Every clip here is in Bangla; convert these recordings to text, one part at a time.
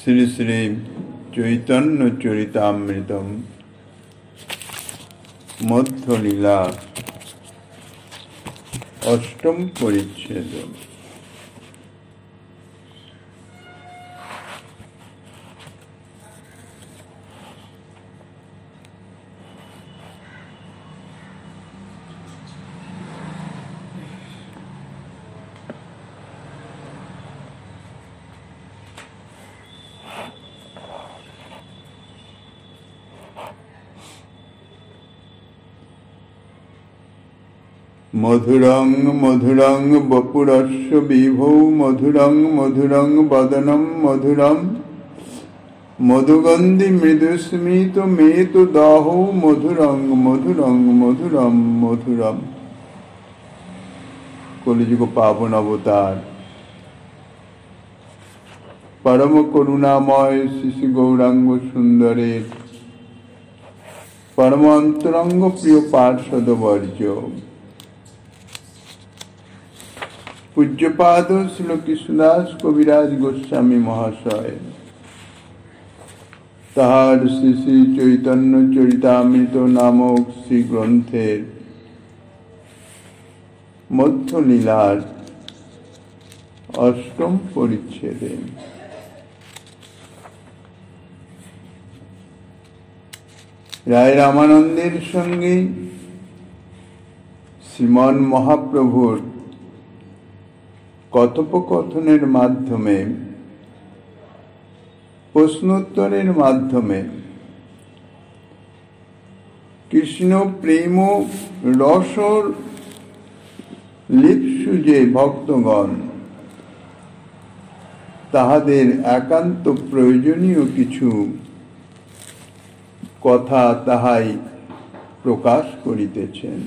শ্রী শ্রী চৈতন্য চরিতামৃতম মধ্যলীলা অষ্টম পরিচ্ছেদ। মধুরং মধুরং বপুরস্য বিভৌ মধুরং মধুরং বদনম মধুরম মধুগন্ধি মৃদুস্মিত মেতু দহৌ মধুরং মধুরং মধুরম মধুরম। কলিযুগ পাবন অবতার পরম করুণাময় শ্রী গৌরাঙ্গ সুন্দরের পরম অন্তরঙ্গ প্রিয় পার্ষদ বর্জ্য পূজ্যপাদ শ্রী কৃষ্ণদাস কবিরাজ গোস্বামী মহাশয় তাহার শ্রী শ্রী চৈতন্য চরিতামৃত নামক শ্রী গ্রন্থের মধ্যলীলার অষ্টম পরিচ্ছেদে রায় রামানন্দের সঙ্গে শ্রীমন মহাপ্রভুর কথোপকথনের মাধ্যমে প্রশ্নোত্তরের মাধ্যমে কৃষ্ণ প্রেম রসর লিপ্সু যে ভক্তগণ তাহাদের একান্ত প্রয়োজনীয় কিছু কথা তাহাই প্রকাশ করিতেছেন।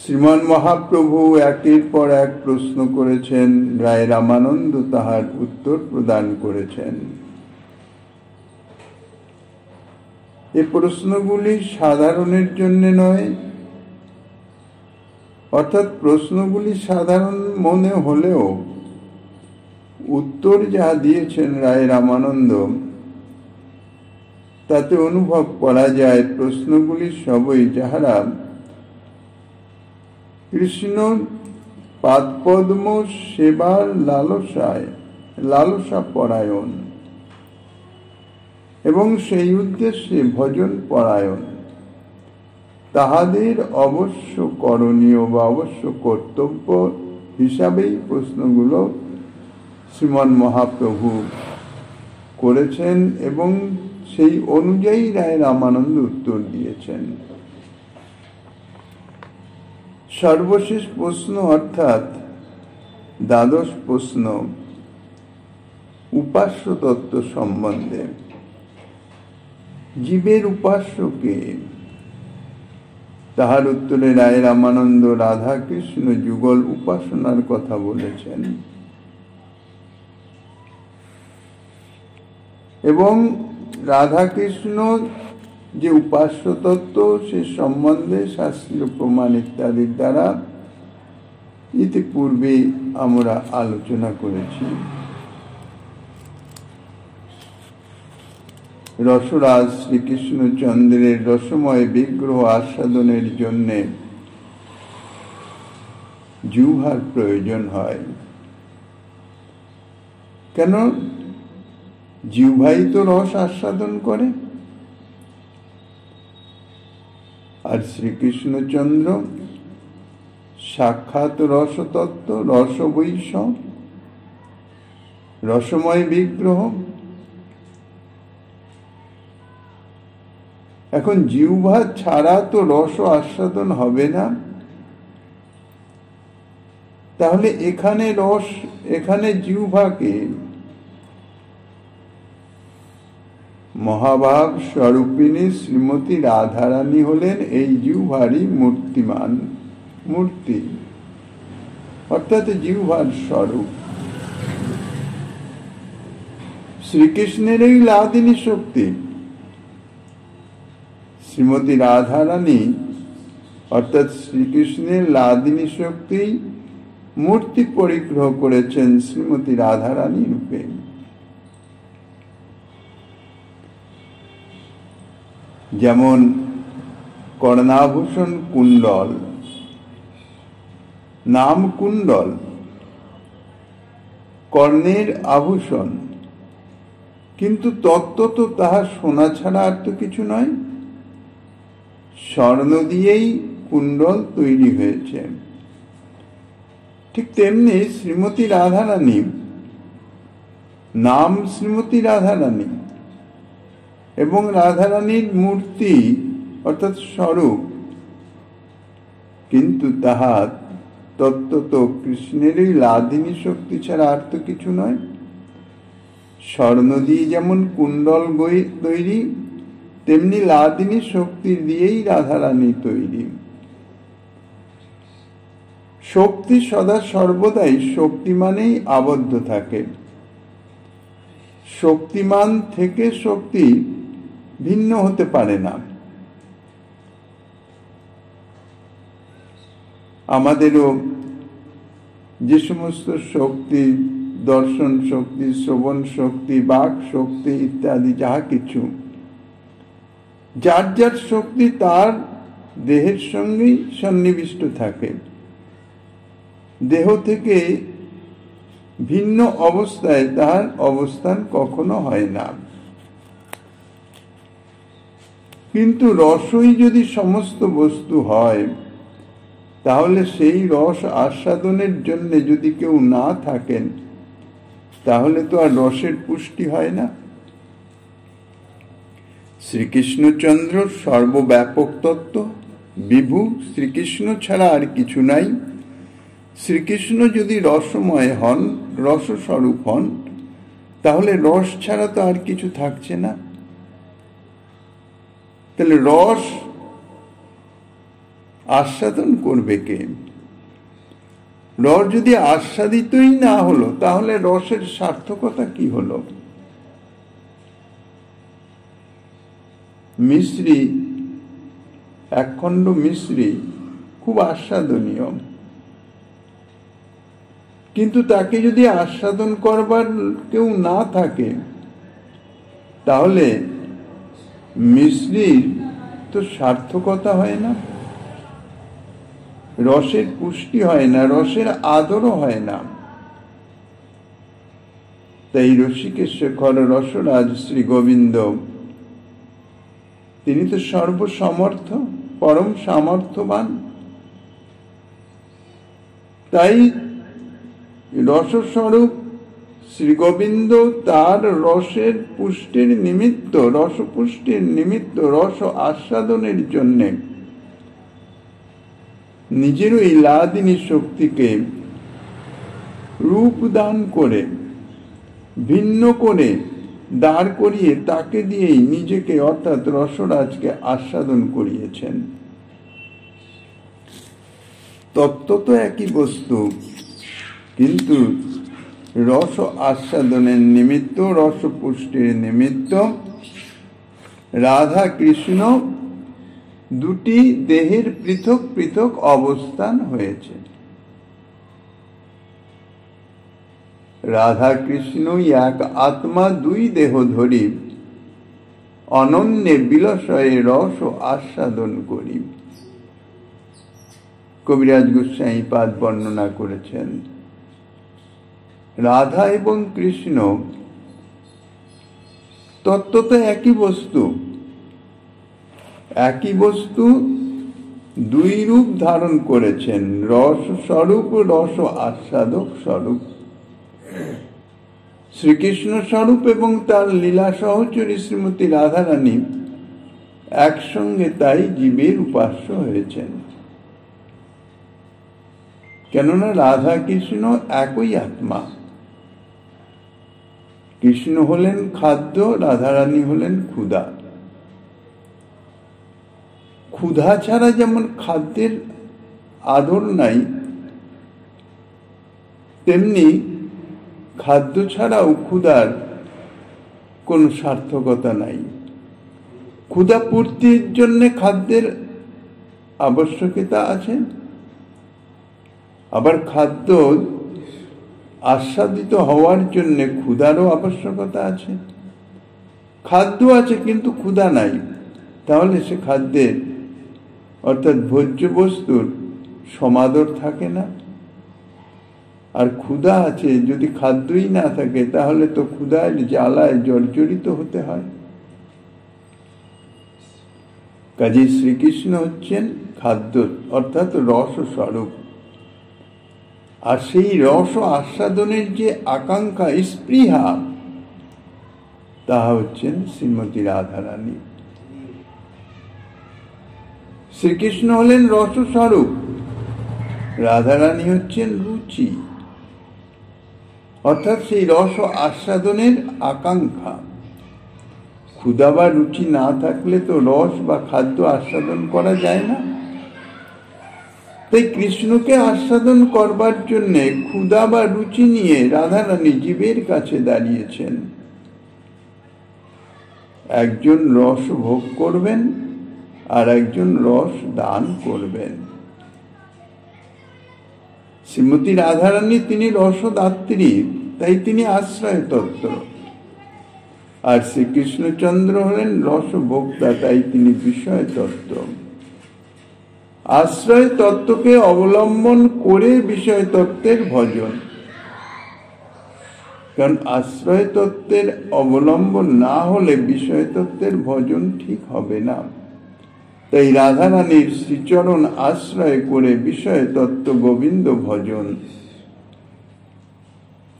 শ্রীমান মহাপ্রভু একের পর এক প্রশ্ন করেছেন, রায় রামানন্দ তাহার উত্তর প্রদান করেছেন। এই প্রশ্নগুলি সাধারণের জন্য নয়, অর্থাৎ প্রশ্নগুলি সাধারণ মনে হলেও উত্তর যা দিয়েছেন রায় রামানন্দ তাতে অনুভব করা যায় প্রশ্নগুলি সবই যাহারা কৃষ্ণ পাদপদ্ম সেবার লালসা পরায়ণ এবং সেই উদ্দেশ্যে ভজন পরায়ণ তাহাদের অবশ্য করণীয় বা অবশ্য কর্তব্য হিসাবেই প্রশ্নগুলো শ্রীমন মহাপ্রভু করেছেন এবং সেই অনুযায়ী রায় রামানন্দ উত্তর দিয়েছেন। সর্বশেষ প্রশ্ন অর্থাৎ দ্বাদশ প্রশ্ন উপাস্য তত্ত্ব সম্বন্ধে। জীবের উপাস্য কে? তাহার উত্তরে রায় রামানন্দ রাধা কৃষ্ণ যুগল উপাসনার কথা বলেছেন এবং রাধা কৃষ্ণ যে উপাস্য তত্ত্ব সে সম্বন্ধে শাস্ত্রীয় প্রমাণ ইত্যাদির দ্বারা ইতিপূর্বে আমরা আলোচনা করেছি। রসরাজ শ্রীকৃষ্ণচন্দ্রের রসময় বিগ্রহ আস্বাদনের জন্য জিহ্বার প্রয়োজন হয়। কেন? জিহ্বাই তো রস আস্বাদন করে। আর শ্রীকৃষ্ণচন্দ্র সাক্ষাৎ রসতত্ত্ব, রসবৈষ, রসময় বিগ্রহ। এখন জিহ্বা ছাড়া তো রস আস্বাদন হবে না, তাহলে এখানে জিহ্বাকে মহাভাব স্বরূপিণী শ্রীমতী রাধারানী হলেন এই জিহ্বারই মূর্তি, অর্থাৎ জিহ্বার স্বরূপ। শ্রীকৃষ্ণের এই লাদিনী শক্তি শ্রীমতী রাধারানী অর্থাৎ শ্রীকৃষ্ণের লাদিনী শক্তি মূর্তি পরিগ্রহ করেছেন শ্রীমতী রাধারানী রূপে। যেমন কর্ণাভূষণ কুণ্ডল, নাম কুণ্ডল, কর্ণের আভূষণ, কিন্তু তত্ত্বত তাহা সোনা ছাড়া আর তো কিছু নয়। স্বর্ণ দিয়েই কুণ্ডল তৈরি হয়েছে। ঠিক তেমনি শ্রীমতী রাধারানী, নাম শ্রীমতী রাধারানী এবং রাধারানীর মূর্তি অর্থাৎ স্বরূপ, কিন্তু তাহা তত্ত্বত কৃষ্ণেরই লাদিনী শক্তি ছাড়া আর তো কিছু নয়। স্বর্ণ দিয়ে যেমন কুণ্ডল তৈরি, তেমনি লাদিনী শক্তি দিয়েই রাধারানী তৈরি। শক্তি সদা সর্বদাই শক্তিমানেই আবদ্ধ থাকে। শক্তিমান থেকে শক্তি ভিন্ন হতে পারে না। আমাদেরও যে সমস্ত শক্তি, দর্শন শক্তি, শ্রবণ শক্তি, বাক শক্তি ইত্যাদি যাহা কিছু, যার যার শক্তি তার দেহের সঙ্গেই সন্নিবিষ্ট থাকে। দেহ থেকে ভিন্ন অবস্থায় তাহার অবস্থান কখনো হয় না। কিন্তু রসই যদি সমস্ত বস্তু হয়, তাহলে সেই রস আস্বাদনের জন্য যদি কেউ না থাকেন, তাহলে তো আর রসের পুষ্টি হয় না। শ্রীকৃষ্ণচন্দ্র সর্বব্যাপক তত্ত্ব, বিভু, শ্রীকৃষ্ণ ছাড়া আর কিছু নাই। শ্রীকৃষ্ণ যদি রসময় হন, রসস্বরূপ হন, তাহলে রস ছাড়া তো আর কিছু থাকছে না। তাহলে রস আস্বাদন করবে কে? রস যদি আস্বাদিতই না হলো, তাহলে রসের সার্থকতা কি হলো? মিশ্রি, একখণ্ড মিশ্রি খুব আস্বাদনীয়, কিন্তু তাকে যদি আস্বাদন করবার কেউ না থাকে, তাহলে মিশ্রির তো সার্থকতা হয় না, রসের পুষ্টি হয় না, রসের আদরও হয় না। তাই রসিকেশ্বর রসরাজ শ্রী গোবিন্দ, তিনি তো সর্বসমর্থ, পরম সামর্থ্যবান। তাই রসস্বরূপ শ্রী গোবিন্দ তার রসের পুষ্টির নিমিত্ত, রস পুষ্টির নিমিত্ত, রস আস্বাদনের জন্য নিজের ওই লাদিনী শক্তিকে রূপ দান করে, ভিন্ন করে দাঁড় করিয়ে তাকে দিয়েই নিজেকে অর্থাৎ রসরাজকে আস্বাদন করিয়েছেন। তত্ত্ব তো একই বস্তু, কিন্তু রস আস্বাদনের নিমিত্ত, রস পুষ্টির নিমিত্ত রাধা কৃষ্ণ দুটি দেহের পৃথক পৃথক অবস্থান হয়েছে। রাধা কৃষ্ণই এক আত্মা, দুই দেহ ধরি অনন্যে বিলসয়ে রস আস্বাদন করি। কবিরাজ গোস্বামী পাদ বর্ণনা করেছেন। রাধা এবং কৃষ্ণ তত্ত্বত একই বস্তু, একই বস্তু দুই রূপ ধারণ করেছেন, রস স্বরূপ, রস আস্বাদক স্বরূপ। শ্রীকৃষ্ণ স্বরূপ এবং তার লীলা সহচরী শ্রীমতী রাধারানী একসঙ্গে তাই জীবের উপাস্য হয়েছেন। কেননা রাধা কৃষ্ণ একই আত্মা। কৃষ্ণ হলেন খাদ্য, রাধারানী হলেন ক্ষুধা। ক্ষুধা ছাড়া যেমন খাদ্যের আদর নাই, তেমনি খাদ্য ছাড়াও ক্ষুধার কোন সার্থকতা নাই। ক্ষুধা পূর্তির জন্য খাদ্যের আবশ্যকতা আছে, আবার খাদ্য আস্বাদিত হওয়ার জন্য ক্ষুধারও আবশ্যকতা আছে। খাদ্য আছে কিন্তু ক্ষুধা নাই, তাহলে সে খাদ্যের অর্থাৎ ভোজ্য বস্তুর সমাদর থাকে না। আর ক্ষুধা আছে, যদি খাদ্যই না থাকে তাহলে তো ক্ষুধার জ্বালায় জর্জরিত হতে হয়। কাজে শ্রীকৃষ্ণ হচ্ছেন খাদ্য অর্থাৎ রস স্বরূপ। আর সেই রস আস্বাদনের যে আকাঙ্ক্ষা, স্পৃহা, তাহা হচ্ছেন শ্রীমতী রাধারানী। শ্রীকৃষ্ণ হলেন রস স্বরূপ, রাধারানী হচ্ছেন রুচি, অর্থাৎ সেই রস আস্বাদনের আকাঙ্ক্ষা। ক্ষুধা বা রুচি না থাকলে তো রস বা খাদ্য আস্বাদন করা যায় না। তাই কৃষ্ণকে আস্বাদন করবার জন্যে ক্ষুধা বা রুচি নিয়ে রাধারানী জীবের কাছে দাঁড়িয়েছেন। একজন রস ভোগ করবেন আর একজন রস দান করবেন। শ্রীমতী রাধারানী তিনি রসদাত্রী, তাই তিনি আশ্রয় তত্ত্ব। আর শ্রীকৃষ্ণচন্দ্র হলেন রসভোক্তা, তাই তিনি বিষয় তত্ত্ব। আশ্রয় তত্ত্বকে অবলম্বন করে বিষয় তত্ত্বের ভজন। কারণ আশ্রয় তত্ত্বের অবলম্বন না হলে বিষয় তত্ত্বের ভজন ঠিক হবে না। তাই রাধারানীর শ্রীচরণ আশ্রয় করে বিষয় তত্ত্ব গোবিন্দ ভজন,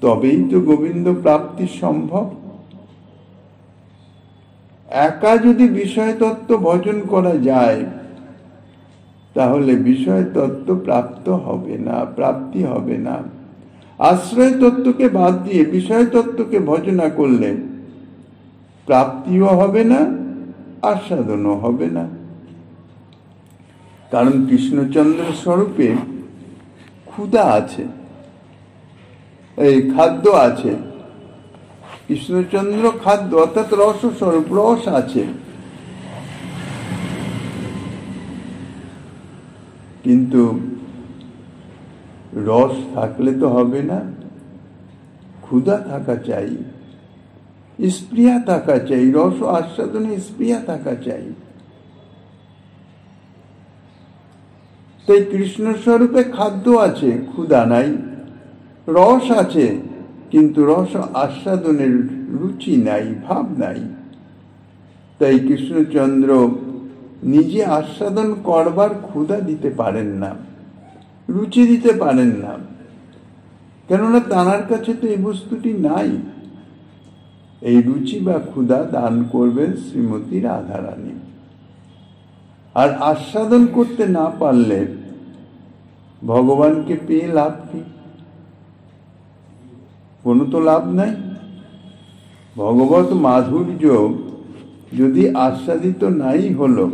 তবেই তো গোবিন্দ প্রাপ্তি সম্ভব। একা যদি বিষয় তত্ত্ব ভজন করা যায় তাহলে বিষয় তত্ত্ব প্রাপ্ত হবে না, প্রাপ্তি হবে না। আশ্রয় তত্ত্বকে বাদ দিয়ে বিষয় তত্ত্বকে ভজনা করলে প্রাপ্তিও হবে না, আস্বাদনও হবে না। কারণ কৃষ্ণচন্দ্র স্বরূপে ক্ষুধা আছে, এই খাদ্য আছে। কৃষ্ণচন্দ্র খাদ্য অর্থাৎ রস স্বরূপ, রস আছে, কিন্তু রস থাকলে তো হবে না, ক্ষুধা থাকা চাই, স্পৃহা থাকা চাই, রস আস্বাদনে স্পৃহা থাকা চাই। তাই কৃষ্ণ স্বরূপে খাদ্য আছে, ক্ষুধা নাই, রস আছে কিন্তু রস আস্বাদনের রুচি নাই, ভাব নাই। তাই কৃষ্ণচন্দ্র নিজে আস্বাদন করবার ক্ষুধা দিতে পারেন না, রুচি দিতে পারেন না, কেননা তাঁর কাছে তো এই বস্তুটি নাই। এই রুচি বা ক্ষুধা দান করবেন শ্রীমতী রাধারানী। আর আস্বাদন করতে না পারলে ভগবানকে পেয়ে লাভ কি? কোনো তো লাভ নাই। ভগবত মাধুর্য যদি আস্বাদিত নাই হলো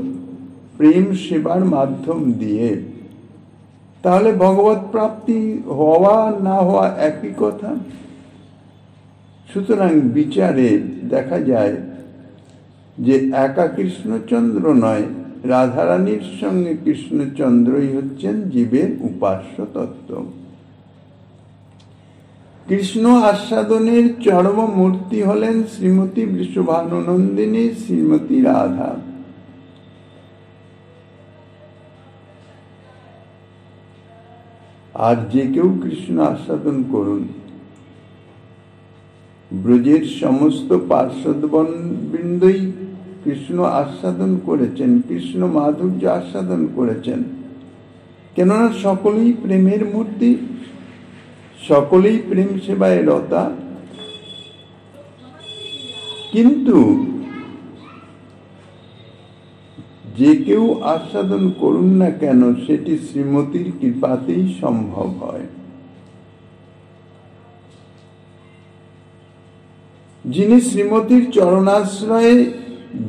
প্রেম সেবার মাধ্যম দিয়ে, তাহলে ভগবত প্রাপ্তি হওয়া না হওয়া একই কথা। সুতরাং বিচারে দেখা যায় যে একা কৃষ্ণচন্দ্র নয়, রাধারানীর সঙ্গে কৃষ্ণচন্দ্রই হচ্ছেন জীবের উপাস্য তত্ত্ব। কৃষ্ণ আস্বাদনের চরম মূর্তি হলেন শ্রীমতী বৃষভানুনন্দিনী শ্রীমতী রাধা। আর যে কেউ কৃষ্ণ আস্বাদন করুন, ব্রজের সমস্ত পার্শ্বদবৃন্দই কৃষ্ণ আস্বাদন করেছেন, কৃষ্ণ মাধুর্য আস্বাদন করেছেন, কেননা সকলেই প্রেমের মূর্তি, সকলেই প্রেম সেবায় রতা। কিন্তু যে কেউ আস্বাদন করুন না কেন, সেটি শ্রীমতীর কৃপাতেই সম্ভব হয়। যিনি শ্রীমতীর চরণাশ্রয়ে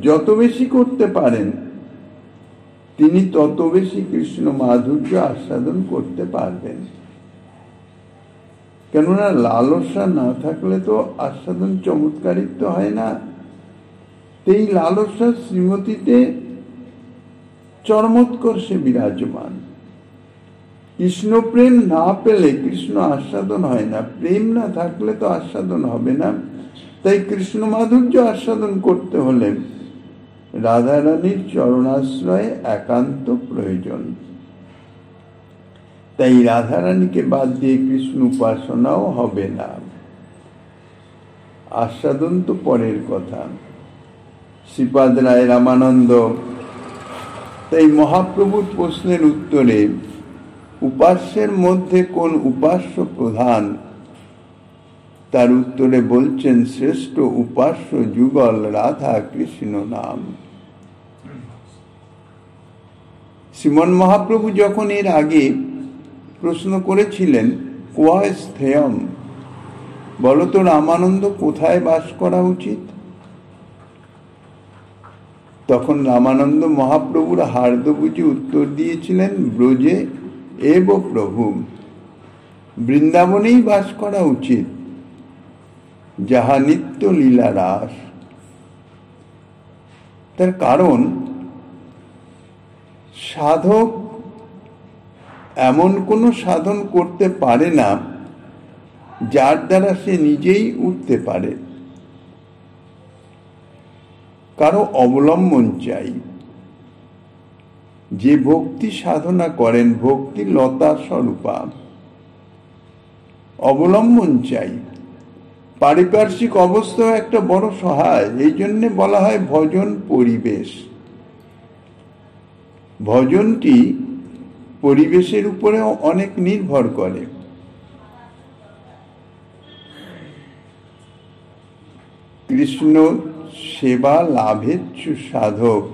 যত বেশি করতে পারেন, তিনি তত বেশি কৃষ্ণ মাধুর্য আস্বাদন করতে পারবেন। কেননা লালসা না থাকলে তো আস্বাদন চমৎকারিত্ব হয় না। এই লালসা শ্রীমতীতে চরমোৎকর্ষে বিরাজমান। কৃষ্ণ প্রেম না পেলে কৃষ্ণ আস্বাদন হয় না, প্রেম না থাকলে তো আস্বাদন হবে না। তাই কৃষ্ণ মাধুর্য আস্বাদন করতে হলে রাধারানীর চরণাশ্রয়ে একান্ত প্রয়োজন। তাই রাধারানীকে বাদ দিয়ে কৃষ্ণ উপাসনাও হবে না। আস্বাদন তো পরের কথা। শ্রীপাদ রায় রামানন্দ তাই মহাপ্রভুর প্রশ্নের উত্তরে উপাস্যের মধ্যে কোন উপাস্য প্রধান, তার উত্তরে বলছেন শ্রেষ্ঠ উপাস্য যুগল রাধা কৃষ্ণ নাম। শ্রীমন মহাপ্রভু যখন এর আগে প্রশ্ন করেছিলেন কোয়া স্থেয়ম, বলতো রামানন্দ কোথায় বাস করা উচিত, তখন রামানন্দ মহাপ্রভুর হার্দ বুঝে উত্তর দিয়েছিলেন ব্রজে এব প্রভু, বৃন্দাবনেই বাস করা উচিত, যাহা নিত্য লীলা রাস। তার কারণ সাধক এমন কোনো সাধন করতে পারে না যার দ্বারা সে নিজেই উঠতে পারে, কারো অবলম্বন চাই। যে ভক্তি সাধনা করেন ভক্তি লতা স্বরূপা, অবলম্বন চাই। পারিপার্শ্বিক অবস্থা একটা বড় সহায়, এই জন্য বলা হয় ভজন পরিবেশ। ভজনটি পরিবেশের উপরেও অনেক নির্ভর করে। কৃষ্ণ সেবা লাভেচ্ছু সাধক,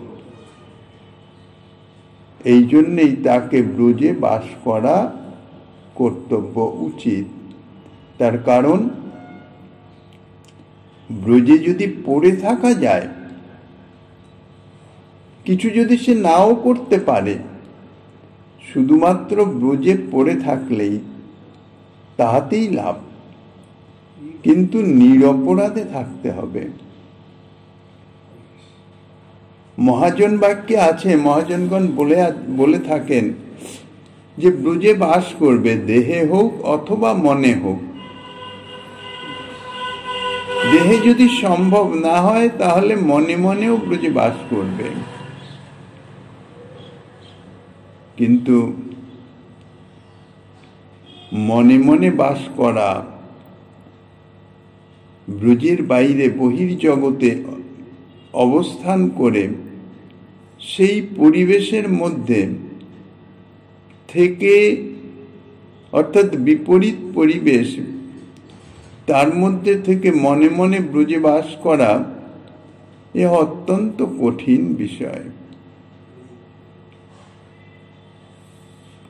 এই জন্যেই তাকে ব্রজে বাস করা কর্তব্য উচিত। তার কারণ ব্রজে যদি পড়ে থাকা যায়, কিছু যদি সে নাও করতে পারে, শুধুমাত্র ব্রজে পড়ে থাকলেই তাহাতেই লাভ, কিন্তু নিরপরাধে থাকতে হবে। মহাজন বাক্যে আছে, মহাজনগণ বলে থাকেন যে ব্রজে বাস করবে, দেহে হোক অথবা মনে হোক। দেহে যদি সম্ভব না হয় তাহলে মনে মনেও ব্রজে বাস করবে, কিন্তু মনে মনে বাস করা, ব্রজের বাইরে বহির্জগতে অবস্থান করে সেই পরিবেশের মধ্যে থেকে, অর্থাৎ বিপরীত পরিবেশ, তার মধ্যে থেকে মনে মনে ব্রজে বাস করা এ অত্যন্ত কঠিন বিষয়।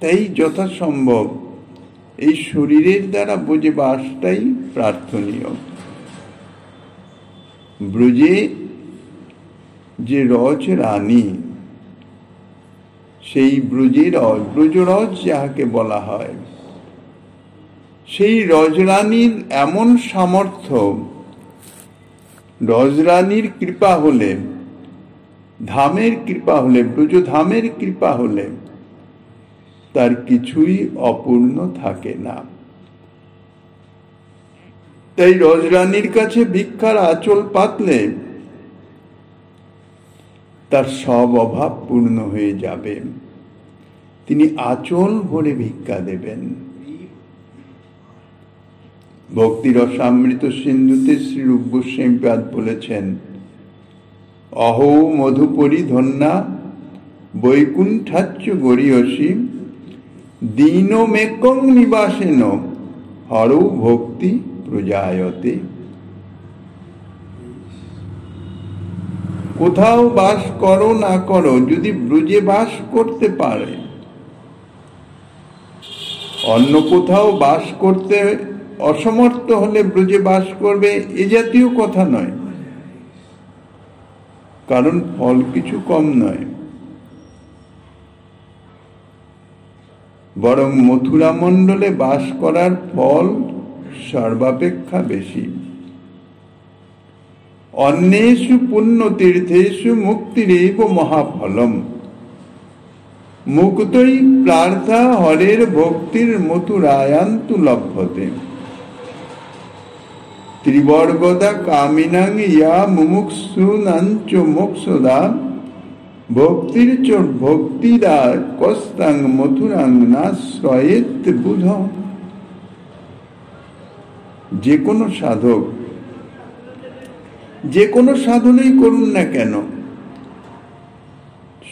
তাই যথাসম্ভব এই শরীরের দ্বারা ব্রজে বাসটাই প্রার্থনীয়। ব্রজে যে রজ রানী, সেই ব্রজেরজ, ব্রজরজ যাহাকে বলা হয়, সেই রজরানীর এমন সামর্থ্য, রজরানীর কৃপা হলে, ধামের কৃপা হলে, ব্রজধামের কৃপা হলে তার কিছুই অপূর্ণ থাকে না। তাই রজরানীর কাছে ভিক্ষার আঁচল পাতলে তার সব অভাব পূর্ণ হয়ে যাবে, তিনি আঁচল ভরে ভিক্ষা দেবেন। ভক্তি রসামৃত সিন্ধুতে শ্রী রূপ গোস্বামীপাদ বলেছেন, অহো মধুপরি ধন্যা বৈকুণ্ঠাচ্য গরিয়সী দীন মেকং নিবাসেন হরৌ ভক্তি প্রজায়তে। কোথাও বাস করো না করো, যদি ব্রজে বাস করতে পারে, অন্য কোথাও বাস করতে অসমর্থ হলে ব্রজে বাস করবে, এ জাতীয় কথা নয়। কারণ ফল কিছু কম নয়, বরং মথুরা মণ্ডলে বাস করার ফল সর্বাপেক্ষা বেশি। অন্যেষু পুণ্য তীর্থেষু মুক্তিরেব মহাফলম। মুক্তই প্রার্থা হরের ভক্তির মথুরায়ান্তু লভ্যতে ত্রিবর্গদা কামিনাং ইয়া মুমুক্ষুনাঞ্চ মোক্ষদা ভক্তির চ ভক্তিদা কস্তাং মথুরাং নাশ্রয়েত বুধ। যে কোনো সাধক যে কোনো সাধনই করুন না কেন,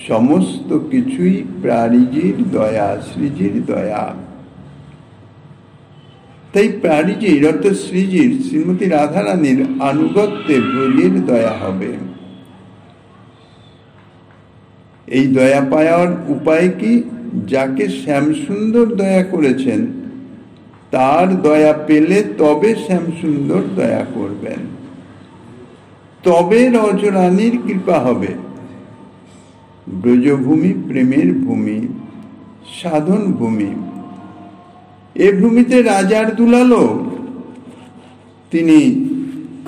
সমস্ত কিছুই প্রাণীজির দয়া, শ্রীজির দয়া। তাই প্রাণীজির অর্থাৎ শ্রীজির, শ্রীমতী রাধারানীর আনুগত্যে ব্রজের দয়া হবে। এই দয়া পাওয়ার উপায় কি? যাকে শ্যামসুন্দর দয়া করেছেন তার দয়া পেলে তবে শ্যামসুন্দর দয়া করবেন, তবে রজরানীর কৃপা হবে। ব্রজভূমি প্রেমের ভূমি, সাধন ভূমি। এ ভূমিতে রাজার দুলালো তিনি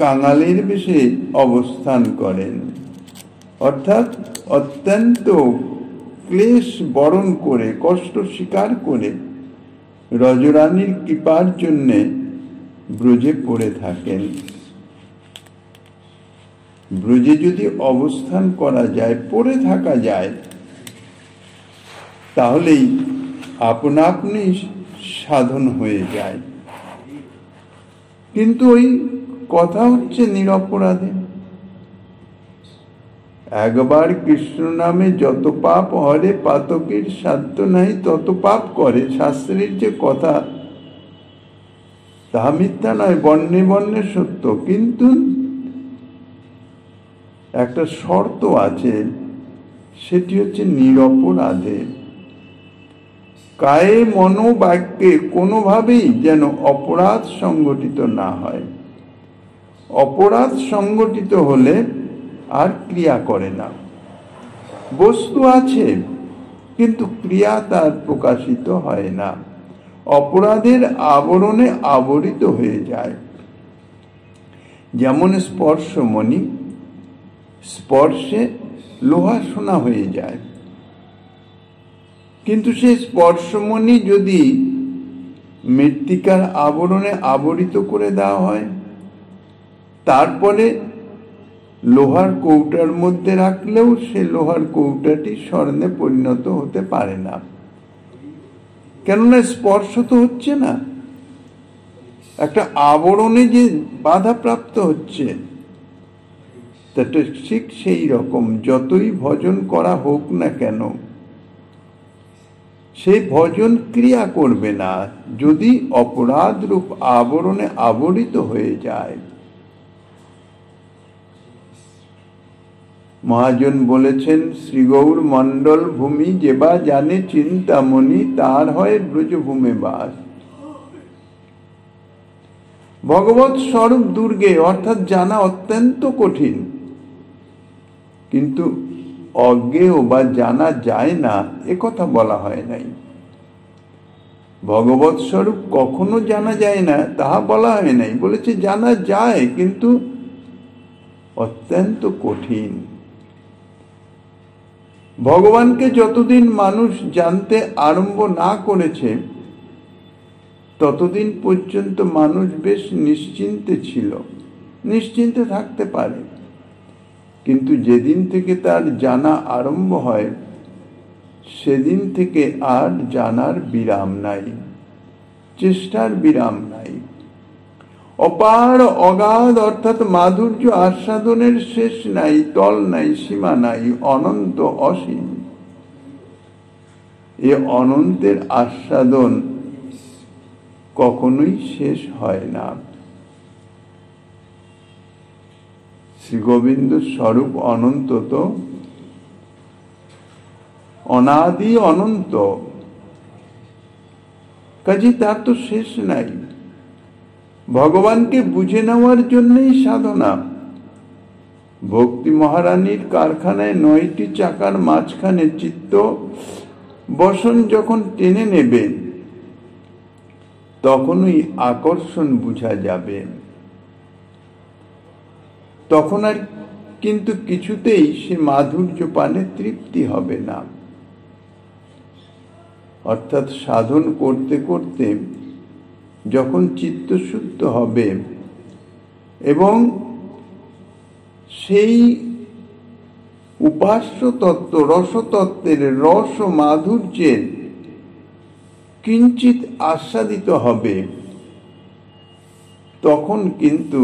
কাঙালের বেশে অবস্থান করেন, অর্থাৎ অত্যন্ত ক্লেশ বরণ করে, কষ্ট স্বীকার করে রজরানীর কৃপার জন্যে ব্রজে পড়ে থাকেন। ব্রজে যদি অবস্থান করা যায়, পড়ে থাকা যায়, তাহলেই আপনা আপনি সাধন হয়ে যায়। কিন্তু ওই কথা হচ্ছে নিরপরাধে। একবার কৃষ্ণ নামে যত পাপ হরে পাতকের সাধ্য নাই তত পাপ করে, শাস্ত্রের যে কথা তাহা মিথ্যা নয়, বর্ণে বর্ণে সত্য। কিন্তু একটা শর্ত আছে, সেটি হচ্ছে নিরপরাধে। কায়ে মনোবাক্যে কোনোভাবেই যেন অপরাধ সংগঠিত না হয়। অপরাধ সংগঠিত হলে আর ক্রিয়া করে না। বস্তু আছে কিন্তু ক্রিয়া তার প্রকাশিত হয় না, অপরাধের আবরণে আবরিত হয়ে যায়। যেমন স্পর্শমণি, স্পর্শে লোহা সোনা হয়ে যায়, কিন্তু সেই স্পর্শমণি যদি মৃত্তিকার আবরণে আবরিত করে দেওয়া হয়, তারপরে লোহার কৌটার মধ্যে রাখলেও সে লোহার কৌটাটি স্বর্ণে পরিণত হতে পারে না, কেননা স্পর্শ তো হচ্ছে না, একটা আবরণে যে বাধা প্রাপ্ত হচ্ছে। ঠিক সেই রকম যতই ভজন করা হোক না কেন, সেই ভজন ক্রিয়া করবে না যদি অপরাধ রূপ আবরণে আবরিত হয়ে যায়। মহাজন বলেছেন, শ্রীগৌর মণ্ডল ভূমি যেবা জানে চিন্তামণি, তার হয় ব্রজভূমে বাস। ভগবৎ স্বরূপ দুর্গে অর্থাৎ জানা অত্যন্ত কঠিন, কিন্তু অজ্ঞেয় বা জানা যায় না একথা বলা হয় নাই। ভগবৎ স্বরূপ কখনো জানা যায় না তাহা বলা হয় নাই, বলেছে জানা যায় কিন্তু অত্যন্ত কঠিন। ভগবানকে যতদিন মানুষ জানতে আরম্ভ না করেছে ততদিন পর্যন্ত মানুষ বেশ নিশ্চিন্তে ছিল, নিশ্চিন্তে থাকতে পারে। কিন্তু যেদিন থেকে তার জানা আরম্ভ হয় সেদিন থেকে আর জানার বিরাম নাই, চেষ্টার বিরাম নাই। অপার অগাধ অর্থাৎ মাধুর্য আস্বাদনের শেষ নাই, তল নাই, সীমা নাই, অনন্ত অসীম। এ অনন্তের আস্বাদন কখনোই শেষ হয় না। শ্রী গোবিন্দ স্বরূপ অনন্ত, তো অনাদি অনন্ত, কাজে তার তো শেষ নাই। ভগবানকে বুঝে নেওয়ার জন্যই সাধনা। ভক্তি মহারানীর কারখানায় 9টি চাকার মাঝখানে চিত্ত বসন যখন টেনে নেবে তখনই আকর্ষণ বুঝা যাবে। তখন আর কিন্তু কিছুতেই সে মাধুর্য পানে তৃপ্তি হবে না। অর্থাৎ সাধন করতে করতে যখন চিত্তশুদ্ধ হবে এবং সেই উপাস্য তত্ত্ব রসতত্ত্বের রস মাধুর্যের কিঞ্চিত আস্বাদিত হবে, তখন কিন্তু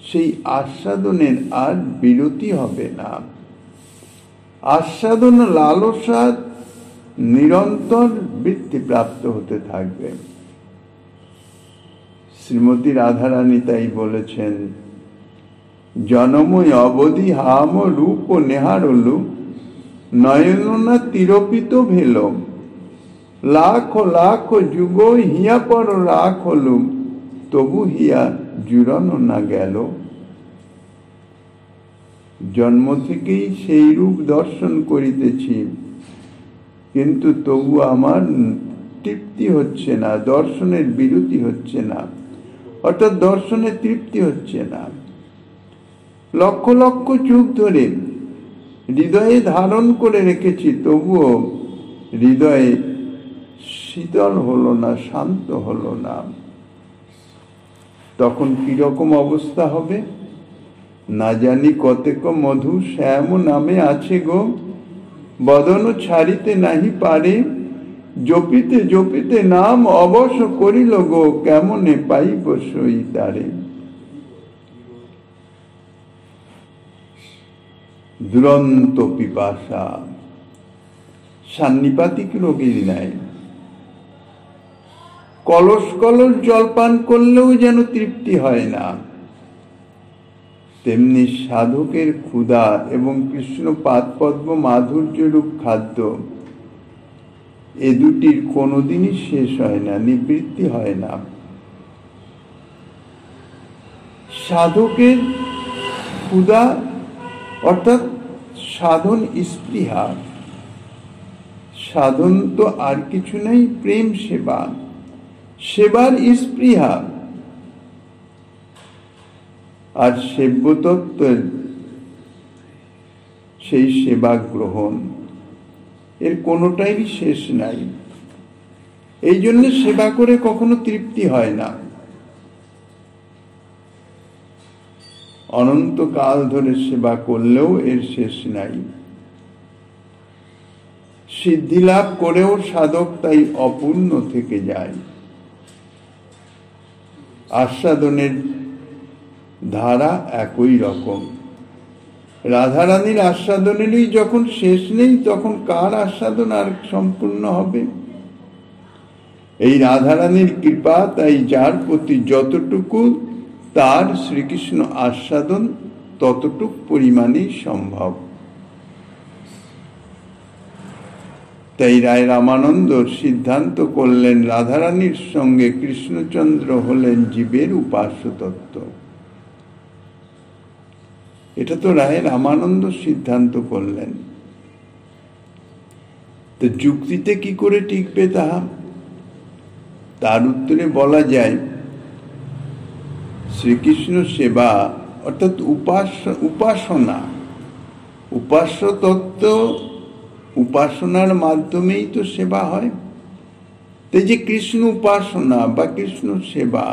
সেই আস্বাদনের আর বিরতি হবে না। আস্বাদন লালসা নিরন্তর বৃদ্ধিপ্রাপ্ত হতে থাকবে। শ্রীমতী রাধারানী তাই বলেছেন, জনময় অবধি হাম রূপ নেহারলু নয়ননা তিরপিত ভেল লাখ লাখ যুগ হিয়া পর রাখ হলু তবু হিয়া জুড়ানো না গেল। জন্ম থেকেই সেই রূপ দর্শন করিতেছি, কিন্তু তবু আমার তৃপ্তি হচ্ছে না, দর্শনের বিরতি হচ্ছে না, অর্থাৎ দর্শনের তৃপ্তি হচ্ছে না। লক্ষ লক্ষ যুগ ধরে হৃদয়ে ধারণ করে রেখেছি, তবুও হৃদয়ে শীতল হলো না, শান্ত হলো না। তখন কিরকম অবস্থা হবে? না জানি কতেক মধু শ্যাম নামে আছে গো, বদন ছাড়িতে নাহি পারে, জপিতে জপিতে নাম অবশ করিল গো, কেমনে পাইব সই তারে। দুরন্ত পিপাসা সান্নিপাতিক রোগীর নাই। কলস কলস জলপান করলেও যেন তৃপ্তি হয় না, তেমনি সাধকের ক্ষুধা এবং কৃষ্ণ পাদপদ্ম মাধুর্যরূপ খাদ্য, এ দুটির কোনোদিনই শেষ হয় না, নিবৃত্তি হয় না। সাধকের ক্ষুধা অর্থাৎ সাধন স্পৃহা, সাধন তো আর কিছু নেই, প্রেম সেবা, সেবার স্পৃহা আর সেব্য তত্ত্বের সেই সেবা গ্রহণ, এর কোনোটাই শেষ নাই। এই জন্য সেবা করে কখনো তৃপ্তি হয় না। অনন্তকাল ধরে সেবা করলেও এর শেষ নাই। সিদ্ধি লাভ করেও সাধক তাই অপূর্ণ থেকে যায়। আস্বাদনের ধারা একই রকম। রাধারানীর আস্বাদনেরই যখন শেষ নেই, তখন কার আস্বাদন আর সম্পূর্ণ হবে? এই রাধারানীর কৃপা, তাই যার প্রতি যতটুকু তার শ্রীকৃষ্ণ আস্বাদন ততটুক পরিমাণেই সম্ভব। তাই রায় রামানন্দ সিদ্ধান্ত করলেন, রাধারানীর সঙ্গে কৃষ্ণচন্দ্র হলেন জীবের উপাস্য তত্ত্ব। এটা তো রায় রামানন্দ সিদ্ধান্ত করলেন। তো যুক্তিতে কি করে টিকবে তাহা? তার উত্তরে বলা যায়, শ্রীকৃষ্ণ সেবা অর্থাৎ উপাসনা, উপাস্য তত্ত্ব উপাসনার মাধ্যমেই তো সেবা হয়। তাই যে কৃষ্ণ উপাসনা বা কৃষ্ণ সেবা,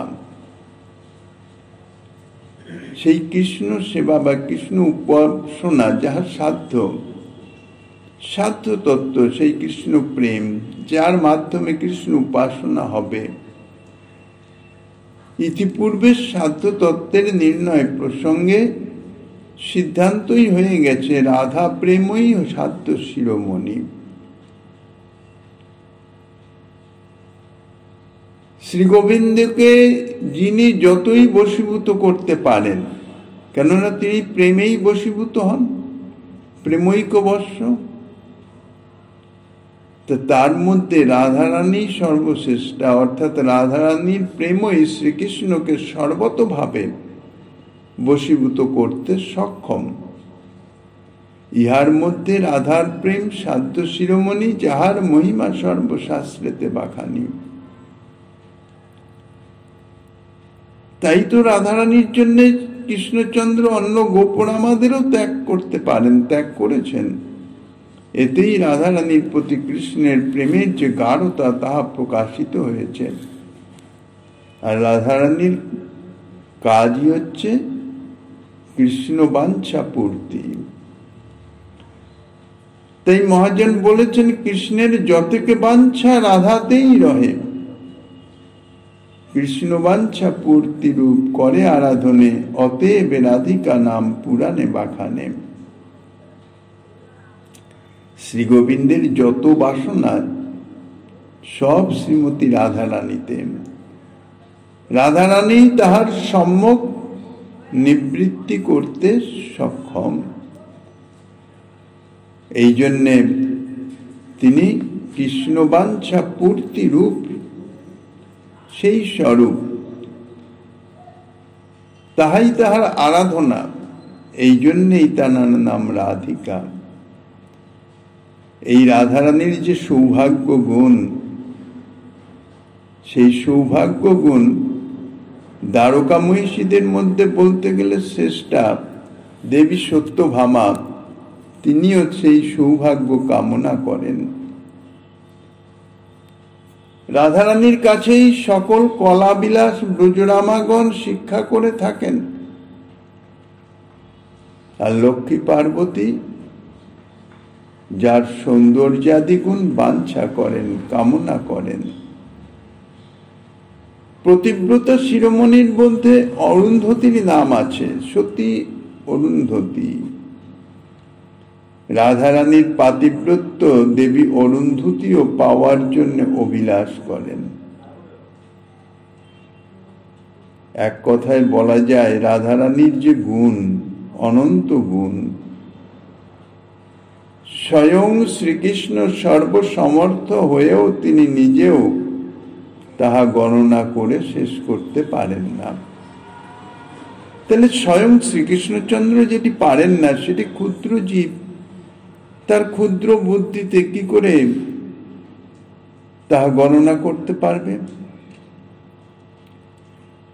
সেই কৃষ্ণ সেবা বা কৃষ্ণ উপাসনা যাহার সাধ্য, সাধ্য তত্ত্ব সেই কৃষ্ণ প্রেম, যার মাধ্যমে কৃষ্ণ উপাসনা হবে। ইতিপূর্বে সাধ্য তত্ত্বের নির্ণয় প্রসঙ্গে সিদ্ধান্তই হয়ে গেছে, রাধা প্রেমই সাধ্য শিরোমণি। শ্রী গোবিন্দকে যিনি যতই বশীভূত করতে পারেন, কেননা তিনি প্রেমেই বশীভূত হন, প্রেমৈকবশ্য, তার মধ্যে রাধারানী সর্বশ্রেষ্ঠা, অর্থাৎ রাধারানীর প্রেমই শ্রীকৃষ্ণকে সর্বতভাবে বশীভূত করতে সক্ষম। ইহার মধ্যে রাধার প্রেম সাধ্য শিরোমণি, যাহার মহিমা সর্বশাস্ত্রেতে বাখানি। তাই তো রাধারানীর জন্য কৃষ্ণচন্দ্র অন্য গোপন আমাদেরও ত্যাগ করতে পারেন, ত্যাগ করেছেন। এতেই রাধারানীর প্রতি কৃষ্ণের প্রেমের যে গাঢ়তা তাহা প্রকাশিত হয়েছে। আর রাধারানীর কাজই হচ্ছে কৃষ্ণ বাঞ্ছা পূর্তি। তাই মহাজন বলেছেন, কৃষ্ণের যতকে বাঞ্ছা রাধাতেই রহে, কৃষ্ণ বাঞ্ছা পূর্তি রূপ করে আরাধনে, অতএব রাধিকা নাম পুরাণে বাখানে। শ্রী গোবিন্দের যত বাসনা সব শ্রীমতী রাধারানীতে, রাধারানী তাহার সম্যক নিবৃত্তি করতে সক্ষম। এই জন্যে তিনি কৃষ্ণ বাঞ্ছা পূর্তি রূপ, সেই স্বরূপ, তাহাই তাহার আরাধনা। এই জন্যেই তার নাম রাধিকা। এই রাধারানীর যে সৌভাগ্য গুণ, সেই সৌভাগ্য গুণ দ্বারকা মহিষীদের মধ্যে বলতে গেলে শ্রেষ্ঠা দেবী সত্যভামা, তিনিও সেই সৌভাগ্য কামনা করেন। রাধারানীর কাছেই সকল কলাবিলাস ব্রজরামাগণ শিক্ষা করে থাকেন। আর লক্ষ্মী পার্বতী যার সৌন্দর্যাদি গুণ বাঞ্ছা করেন, কামনা করেন। প্রতিব্রতা শিরোমণির মধ্যে অরুন্ধতির নাম আছে, সতী অরুন্ধতী। রাধারানীর পাতিব্রত্য দেবী অরুন্ধতীও পাওয়ার জন্য অভিলাষ করেন। এক কথায় বলা যায়, রাধারানীর যে গুণ, অনন্ত গুণ, স্বয়ং শ্রীকৃষ্ণ সর্বসমর্থ হয়েও তিনি নিজেও তাহা গণনা করে শেষ করতে পারেন না। তাহলে স্বয়ং শ্রীকৃষ্ণচন্দ্র যেটি পারেন না, সেটি ক্ষুদ্র জীব, তার ক্ষুদ্র বুদ্ধিতে কি করে তাহা গণনা করতে পারবে?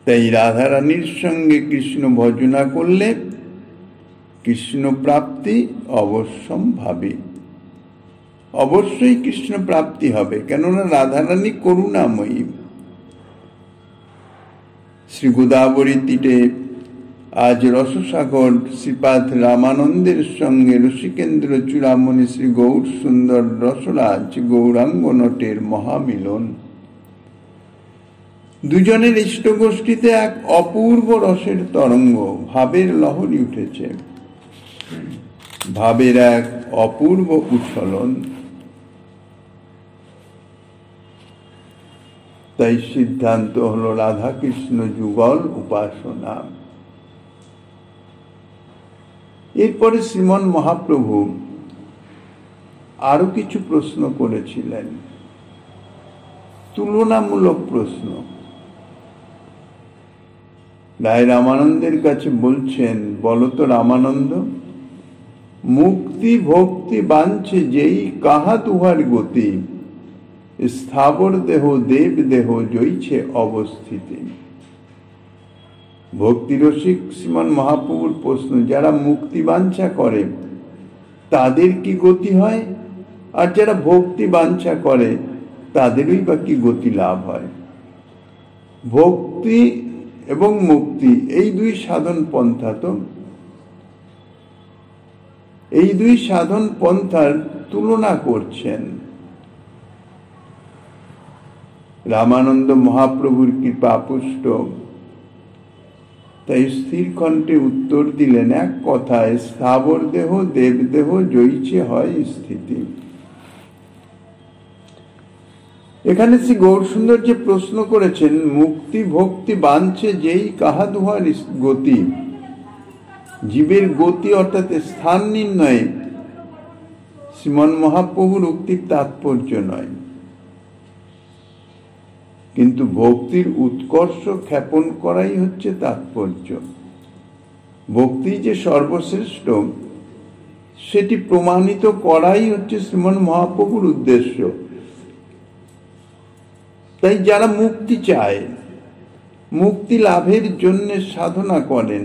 তাই রাধারানীর সঙ্গে কৃষ্ণ ভজনা করলে কৃষ্ণ প্রাপ্তি অবশ্যম্ভাবী, অবশ্যই কৃষ্ণ প্রাপ্তি হবে। কেননা রাধারানী করুণাময়ী। শ্রী গোদাবরী তীরে আজ রসসাগর শ্রীপাদ রামানন্দের সঙ্গে রসিকেন্দ্র চূড়ামণি শ্রী গৌর সুন্দর রসরাজ গৌরাঙ্গ নটের মহামিলন। দুজনের ইষ্টগোষ্ঠীতে এক অপূর্ব রসের তরঙ্গ, ভাবের লহরী উঠেছে, ভাবের এক অপূর্ব উচ্ছলন। তাই সিদ্ধান্ত হলো রাধাকৃষ্ণ যুগল উপাসনা। এরপরে শ্রীমন মহাপ্রভু আরো কিছু প্রশ্ন করেছিলেন, তুলনামূলক প্রশ্ন। রায় রামানন্দের কাছে বলছেন, বলতো রামানন্দ, মুক্তি ভক্তি বাঞ্ছে যেই, কাহা তুহার গতি, স্থাবর দেহ দেব দেহ জইছে অবস্থিতি। ভক্তিরসিক শ্রীমান মহাপ্রভুর প্রশ্ন, যারা মুক্তি বাঞ্ছা করে তাদের কি গতি হয়, আর যারা ভক্তি বাঞ্ছা করে তাদেরই বা কি গতি লাভ হয়? ভক্তি এবং মুক্তি এই দুই সাধন পন্থা, তো এই দুই সাধন পন্থার তুলনা করছেন। রামানন্দ মহাপ্রভুর কৃপা পুষ্ট, তাই স্থির কণ্ঠে উত্তর দিলেন, এক কথায় স্থাবর দেহ দেব দেহ জইছে হয় স্থিতি। এখানে শ্রী গৌরসুন্দর যে প্রশ্ন করেছেন, মুক্তি ভক্তি বাঞ্ছে যেই, কাহা দুহার গতি, জীবের গতি অর্থাৎ স্থান নির্ণয়ে শ্রীমন মহাপ্রভুর উক্তির তাৎপর্য নয়, কিন্তু ভক্তির উৎকর্ষ খ্যাপন করাই হচ্ছে তাৎপর্য। ভক্তি যে সর্বশ্রেষ্ঠ সেটি প্রমাণিত করাই হচ্ছে শ্রীমন মহাপ্রভুর উদ্দেশ্য। তাই যারা মুক্তি চায়, মুক্তি লাভের জন্য সাধনা করেন,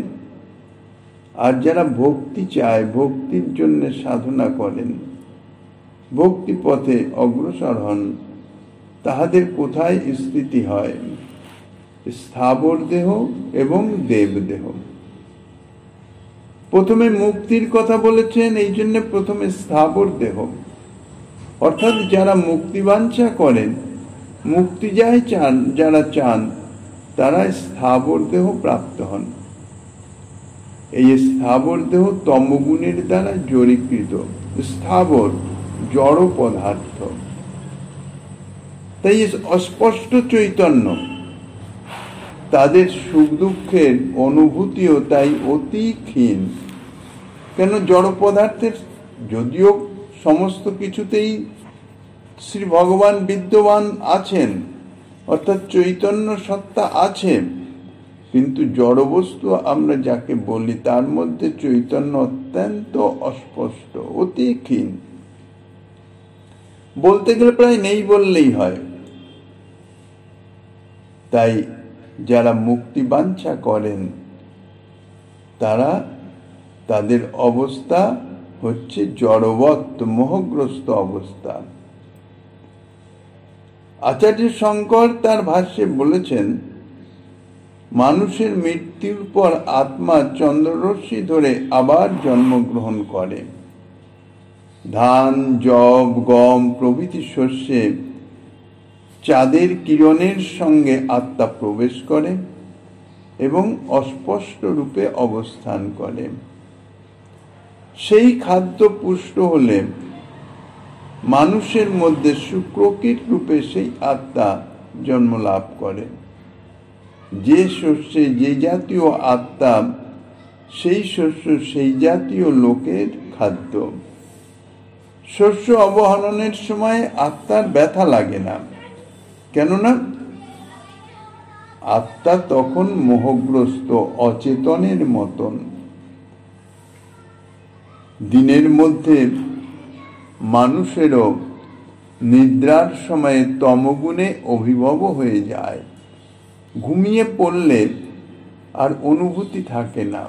আর যারা ভক্তি চায়, ভক্তির জন্য সাধনা করেন, ভক্তি পথে অগ্রসর হন, তাহাদের কোথায় স্থিতি হয়? স্থাবর দেহ এবং দেব দেহ। প্রথমে মুক্তির কথা বলেছেন, এই জন্য প্রথমে স্থাবর দেহ, অর্থাৎ যারা মুক্তিবাঞ্ছা করেন, মুক্তি যারা চান, তারা স্থাবর দেহ প্রাপ্ত হন। এই স্থাবর দেহ তমগুণের দ্বারা জড়ীকৃত, স্থাবর জড় পদার্থ। তাই অস্পষ্ট চৈতন্য, তাদের সুখ দুঃখের অনুভূতিও তাই অতি ক্ষীণ। কেন? জড় পদার্থের, যদিও সমস্ত কিছুতেই শ্রী ভগবান বিদ্যমান আছেন, অর্থাৎ চৈতন্য সত্তা আছে, কিন্তু জড় বস্তু আমরা যাকে বলি তার মধ্যে চৈতন্য অত্যন্ত অস্পষ্ট, অতি ক্ষীণ, বলতে গেলে প্রায় নেই বললেই হয়। তাই যারা মুক্তি বাঞ্ছা করেন, তাদের অবস্থা হচ্ছে জড়বৎ, মোহগ্রস্ত অবস্থা। আচার্য শঙ্কর তার ভাষ্যে বলেছেন, মানুষের মৃত্যুর পর আত্মা চন্দ্ররশ্মি ধরে আবার জন্মগ্রহণ করে। ধান, যব, গম প্রভৃতি শস্যে চাঁদের কিরণের সঙ্গে আত্মা প্রবেশ করে এবং অস্পষ্ট রূপে অবস্থান করে। সেই খাদ্য পুষ্ট হলে মানুষের মধ্যে শুক্রকীট রূপে সেই আত্মা জন্ম লাভ করে। যে শস্যে যে জাতীয় আত্মা, সেই শস্য সেই জাতীয় লোকের খাদ্য। শস্য অবহরণের সময় আত্মার ব্যথা লাগে না, কেননা আত্মা তখন মোহগ্রস্ত, অচেতনের মতন। দিনের মধ্যে মানুষেরও নিদ্রার সময়ে তমগুণে অভিভব হয়ে যায়। ঘুমিয়ে পড়লে আর অনুভূতি থাকে না,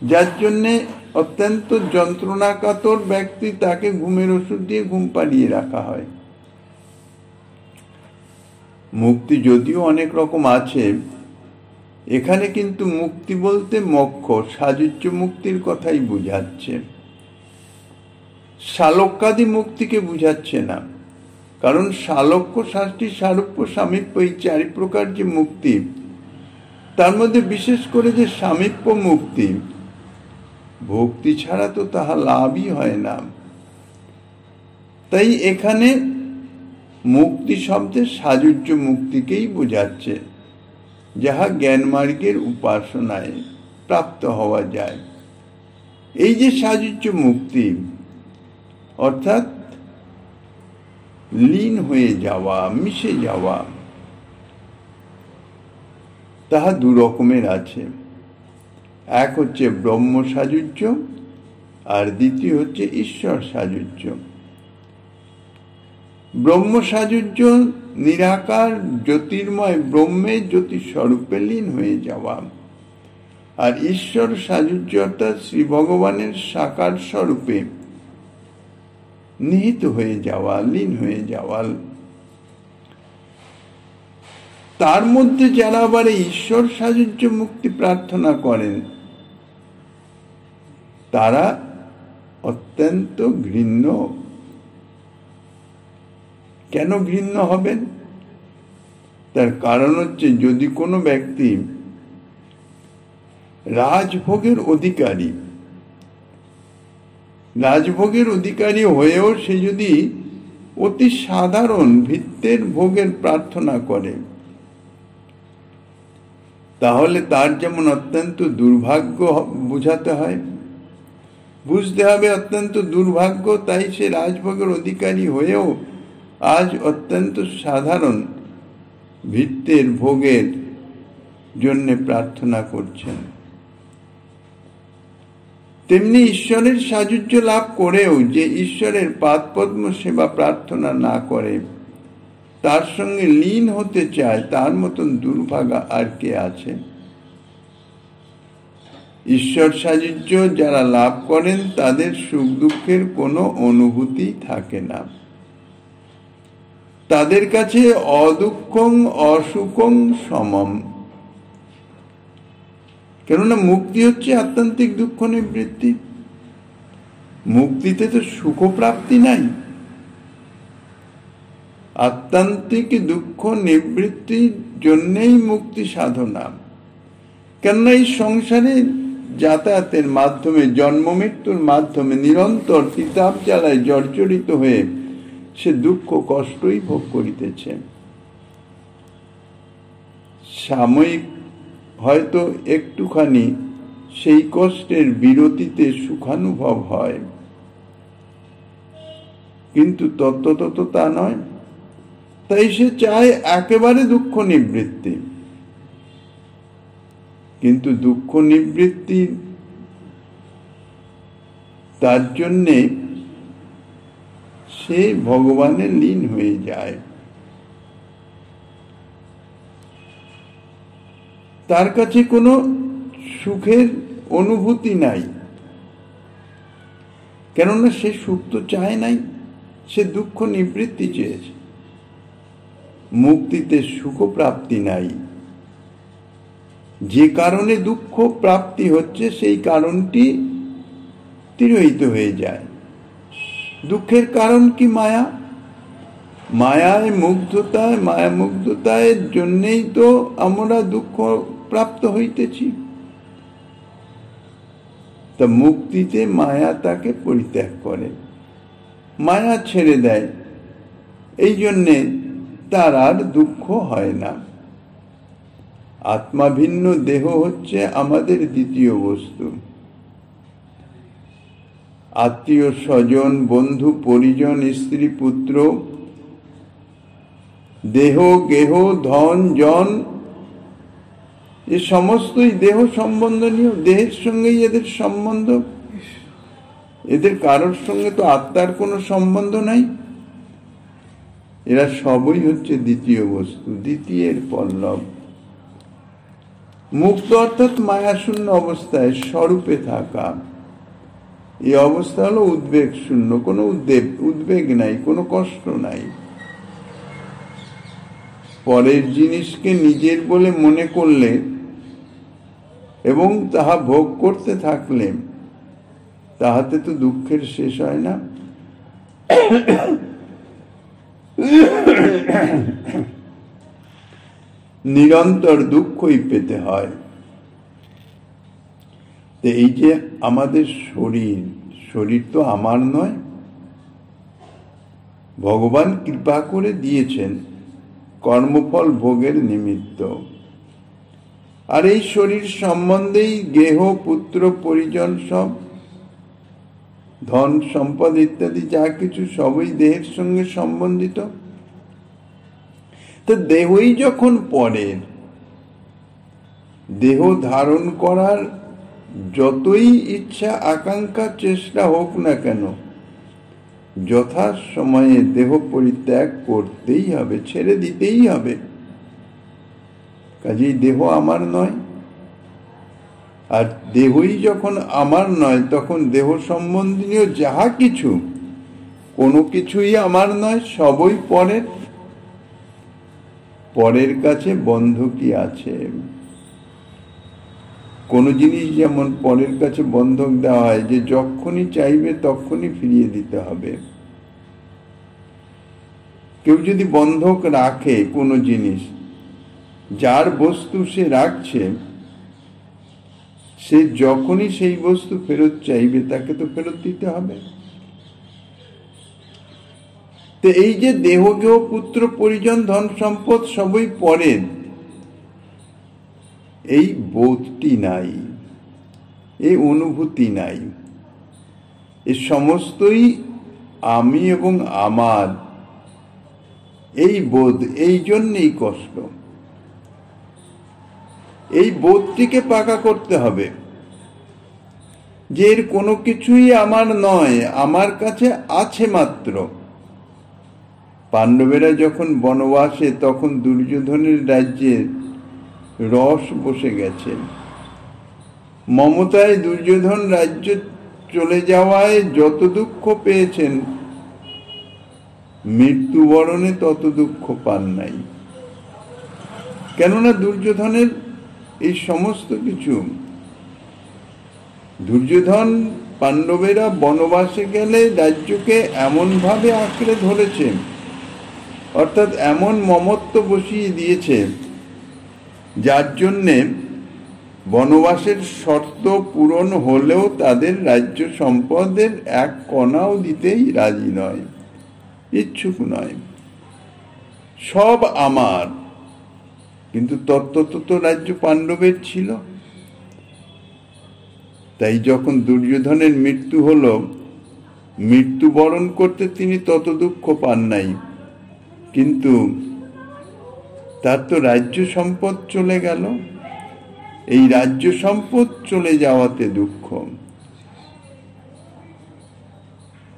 যার জন্যে অত্যন্ত যন্ত্রণাকাতর ব্যক্তি, তাকে ঘুমের ওষুধ দিয়ে ঘুম পাড়িয়ে রাখা হয়। মুক্তি যদিও অনেক রকম আছে, এখানে কিন্তু মুক্তি বলতে মোক্ষ, সাযুজ্য মুক্তির কথাই বুঝাচ্ছে, শালক্যাদি মুক্তিকে বুঝাচ্ছে না। কারণ শালক্য, শাস্তি, সারূপ্য, সামীপ্য, এই 4 প্রকার যে মুক্তি, তার মধ্যে বিশেষ করে যে সামীপ্য মুক্তি, ভক্তি ছাড়া তো তাহা লাভই হয় না। তাই এখানে মুক্তি শব্দে সাযুজ্য মুক্তিকেই বোঝাচ্ছে, যাহা জ্ঞান মার্গের উপাসনায় প্রাপ্ত হওয়া যায়। এই যে সাযুজ্য মুক্তি, অর্থাৎ লীন হয়ে যাওয়া, মিশে যাওয়া, তাহা 2 রকমের আছে। এক হচ্ছে ব্রহ্ম সাযুজ্য, আর দ্বিতীয় হচ্ছে ঈশ্বর সাযুজ্য। ব্রহ্ম সাযুজ্য নিরাকার জ্যোতির্ময় ব্রহ্মের জ্যোতি স্বরূপে লীন হয়ে যাওয়া, আর ঈশ্বর সাযুজ্য অর্থাৎ শ্রী ভগবানের সাকার স্বরূপে নিহিত হয়ে যাওয়া, লীন হয়ে যাওয়া। তার মধ্যে যারা আবার ঈশ্বর সাযুজ্য মুক্তি প্রার্থনা করেন, তারা অত্যন্ত ঘৃণ্য। কেন ঘৃণ্য হবেন? তার কারণ হচ্ছে, যদি কোনো ব্যক্তি রাজভোগের অধিকারী হয়েও সে যদি অতি সাধারণ ভিত্তের ভোগের প্রার্থনা করে, তাহলে তার যেমন অত্যন্ত দুর্ভাগ্য বুঝাতে হয়, বুঝতে হবে অত্যন্ত দুর্ভাগ্য, তাই সে রাজভোগের অধিকারী হয়েও আজ অত্যন্ত সাধারণ ভিত্তের ভোগের জন্য প্রার্থনা করছেন। তেমনি ঈশ্বরের সাযুজ্য লাভ করেও যে ঈশ্বরের পাদপদ্ম সেবা প্রার্থনা না করে, তার সঙ্গে লীন হতে চায়, তার মতন দুর্ভাগা আর কে আছে? ঈশ্বর সাযুজ্য যারা লাভ করেন তাদের সুখ দুঃখের কোনো অনুভূতি থাকে না। তাদের কাছে অদুঃখং অসুখং সমম। কেননা মুক্তি হচ্ছে আত্যন্তিক দুঃখ নিবৃত্তি। মুক্তিতে তো সুখ প্রাপ্তি নাই। আত্যন্তিক দুঃখ নিবৃত্তির জন্যই মুক্তি সাধনা। কেননা এই সংসারে যাতায়াতের মাধ্যমে, জন্ম মৃত্যুর মাধ্যমে নিরন্তর তিতাব জ্বালায় জর্জরিত হয়ে সে দুঃখ কষ্টই ভোগ করিতেছে। সাময়িক হয়তো একটুখানি সেই কষ্টের বিরতিতে সুখানুভব হয়, কিন্তু তত্ত্বত তা নয়। তাই সে চায় একেবারে দুঃখ নিবৃত্তি। কিন্তু দুঃখ নিবৃত্তি তার জন্যে সে ভগবানের লীন হয়ে যায়। তার কাছে কোনো সুখের অনুভূতি নাই, কেননা সে সুখ তো চায় নাই, সে দুঃখ নিবৃত্তি চেয়েছে। মুক্তিতে সুখ প্রাপ্তি নাই। যে কারণে দুঃখ প্রাপ্তি হচ্ছে সেই কারণটি তিরোহিত হয়ে যায়। দুঃখের কারণ কি? মায়া। মায়ায় মুগ্ধতায়, মায়া মুগ্ধতায় জন্যেই তো আমরা দুঃখ প্রাপ্ত হইতেছি। তা মুক্তিতে মায়া তাকে পরিত্যাগ করে, মায়া ছেড়ে দেয়। এই জন্যে তার আর দুঃখ হয় না। আত্মা ভিন্ন, দেহ হচ্ছে আমাদের দ্বিতীয় বস্তু। আত্মীয় স্বজন, বন্ধু পরিজন, স্ত্রী পুত্র, দেহ গেহ, ধন জন, এ সমস্তই দেহ সম্বন্ধনীয়। দেহের সঙ্গেই এদের সম্বন্ধ। এদের কারোর সঙ্গে তো আত্মার কোনো সম্বন্ধ নাই। এরা সবই হচ্ছে দ্বিতীয় বস্তু, দ্বিতীয়ের পল্লব। মুক্ত অর্থাৎ মায়াশূন্য অবস্থায় স্বরূপে থাকা। এই অবস্থা হলো উদ্বেগ শূন্য। কোনো উদ্বেগ নাই, কোনো কষ্ট নাই। পরের জিনিসকে নিজের বলে মনে করলে এবং তাহা ভোগ করতে থাকলে তাহাতে তো দুঃখের শেষ হয় না। নিরন্তর দুঃখই পেতে হয়। এই যে আমাদের শরীর তো আমার নয়, ভগবান কৃপা করে দিয়েছেন কর্মফল ভোগের নিমিত্ত। আর এই শরীর সম্বন্ধেই গেহ, পুত্র পরিজন, সব ধন সম্পদ ইত্যাদি যা কিছু সবই দেহের সঙ্গে সম্বন্ধিত। তো দেহই যখন পরের, দেহ ধারণ করার যতই ইচ্ছা আকাঙ্ক্ষা চেষ্টা হোক না কেন, যথা সময়ে দেহ পরিত্যাগ করতেই হবে, ছেড়ে দিতেই হবে। কাজেই দেহ আমার নয়। আর দেহই যখন আমার নয়, তখন দেহ সম্বন্ধীয় যাহা কিছু, কোনো কিছুই আমার নয়, সবই পরের। পরের কাছে বন্ধকি আছে। কোনো জিনিস যেমন পরের কাছে বন্ধক দেওয়া হয় যে যখনই চাইবে তখনই ফিরিয়ে দিতে হবে। কেউ যদি বন্ধক রাখে কোনো জিনিস, যার বস্তু সে রাখছে, সে যখনই সেই বস্তু ফেরত চাইবে তাকে তো ফেরত দিতে হবে। তো এই যে দেহ গেহ, পুত্র পরিজন, ধন সম্পদ সবই পরের, এই বোধটি নাই, এই অনুভূতি নাই। এই সমস্তই আমি এবং আমার, এই বোধ, এই জন্যই কষ্ট। এই বোধটিকে পাকা করতে হবে যে এর কোনো কিছুই আমার নয়, আমার কাছে আছে মাত্র। পাণ্ডবেরা যখন বনবাসে, তখন দুর্যোধনের রাজ্যে রস বসে গেছে। মমতায় দুর্যোধন রাজ্য চলে যাওয়ায় যত দুঃখ পেয়েছেন, মৃত্যুবরণে তত দুঃখ পান নাই। কেননা দুর্যোধনের এই সমস্ত কিছু, দুর্যোধন পাণ্ডবেরা বনবাসে গেলে রাজ্যকে এমন ভাবে আঁকড়ে ধরেছে, অর্থাৎ এমন মমত্ব বসিয়ে দিয়েছে, যার জন্যে বনবাসের শর্ত পূরণ হলেও তাদের রাজ্য সম্পদের এক কণাও দিতেই রাজি নয়, ইচ্ছুক নয়। সব আমার, কিন্তু তত্ত্বত রাজ্য পাণ্ডবের ছিল। তাই যখন দুর্যোধনের মৃত্যু হলো, মৃত্যুবরণ করতে তিনি তত দুঃখ পান নাই, কিন্তু তার তো রাজ্য সম্পদ চলে গেল। এই রাজ্য সম্পদ চলে যাওয়াতে দুঃখ।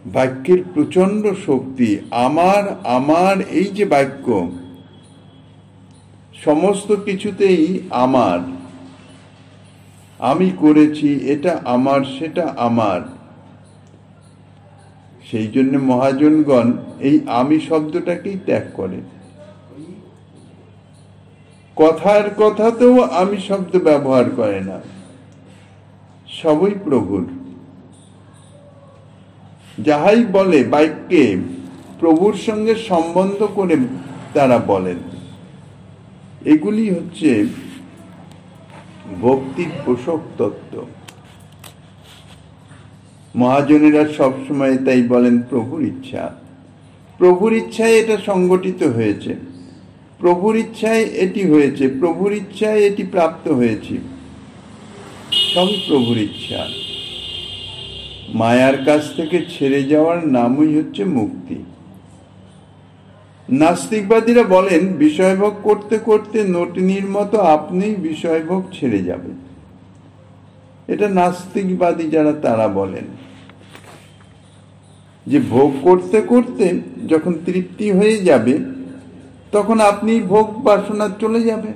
বাক্যের প্রচন্ড শক্তি। আমার আমার এই যে বাক্য, সমস্ত কিছুতেই আমার, আমি করেছি, এটা আমার, সেটা আমার। সেই জন্য মহাজনগণ এই আমি শব্দটাকেই ত্যাগ করে। কথার কথাতেও আমি শব্দ ব্যবহার করে না, সবই প্রভুর। যাহাই বলে বাক্যে প্রভুর সঙ্গে সম্বন্ধ করে তারা বলেন। এগুলি হচ্ছে ভক্তির পোষক তত্ত্ব। মহাজনেরা সবসময় তাই বলেন প্রভুর ইচ্ছা। প্রভুর ইচ্ছায় এটা সংগঠিত হয়েছে, প্রভুর ইচ্ছায় এটি হয়েছে, প্রভুর ইচ্ছায় এটি প্রাপ্ত হয়েছে, সবই প্রভুর ইচ্ছা। মায়ার কাছ থেকে ছেড়ে যাওয়ার নামই হচ্ছে মুক্তি। নাস্তিকবাদীরা বলেন বিষয়ভোগ করতে করতে নটিনীর মতো আপনি বিষয়ভোগ ছেড়ে যাবে। এটা নাস্তিকবাদী যারা তারা বলেন যে ভোগ করতে করতে যখন তৃপ্তি হয়ে যাবে, তখন আপনি ভোগ বাসনা চলে যাবে।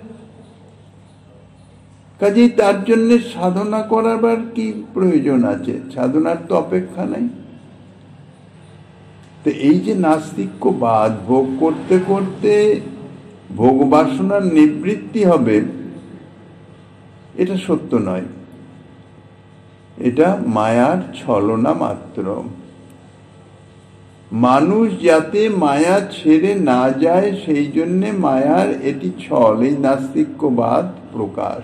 কাজেই তার জন্য সাধনা করার কি প্রয়োজন আছে? সাধনার তো অপেক্ষা নাই। তো এই যে নাস্তিক্যবাদ, ভোগ করতে করতে ভোগ বাসনার নিবৃত্তি হবে, এটা সত্য নয়। এটা মায়ার ছলনা মাত্র। মানুষ যাতে মায়া ছেড়ে না যায়, সেই জন্য মায়ার এটি ছল, এই নাস্তিক্যবাদ প্রকাশ।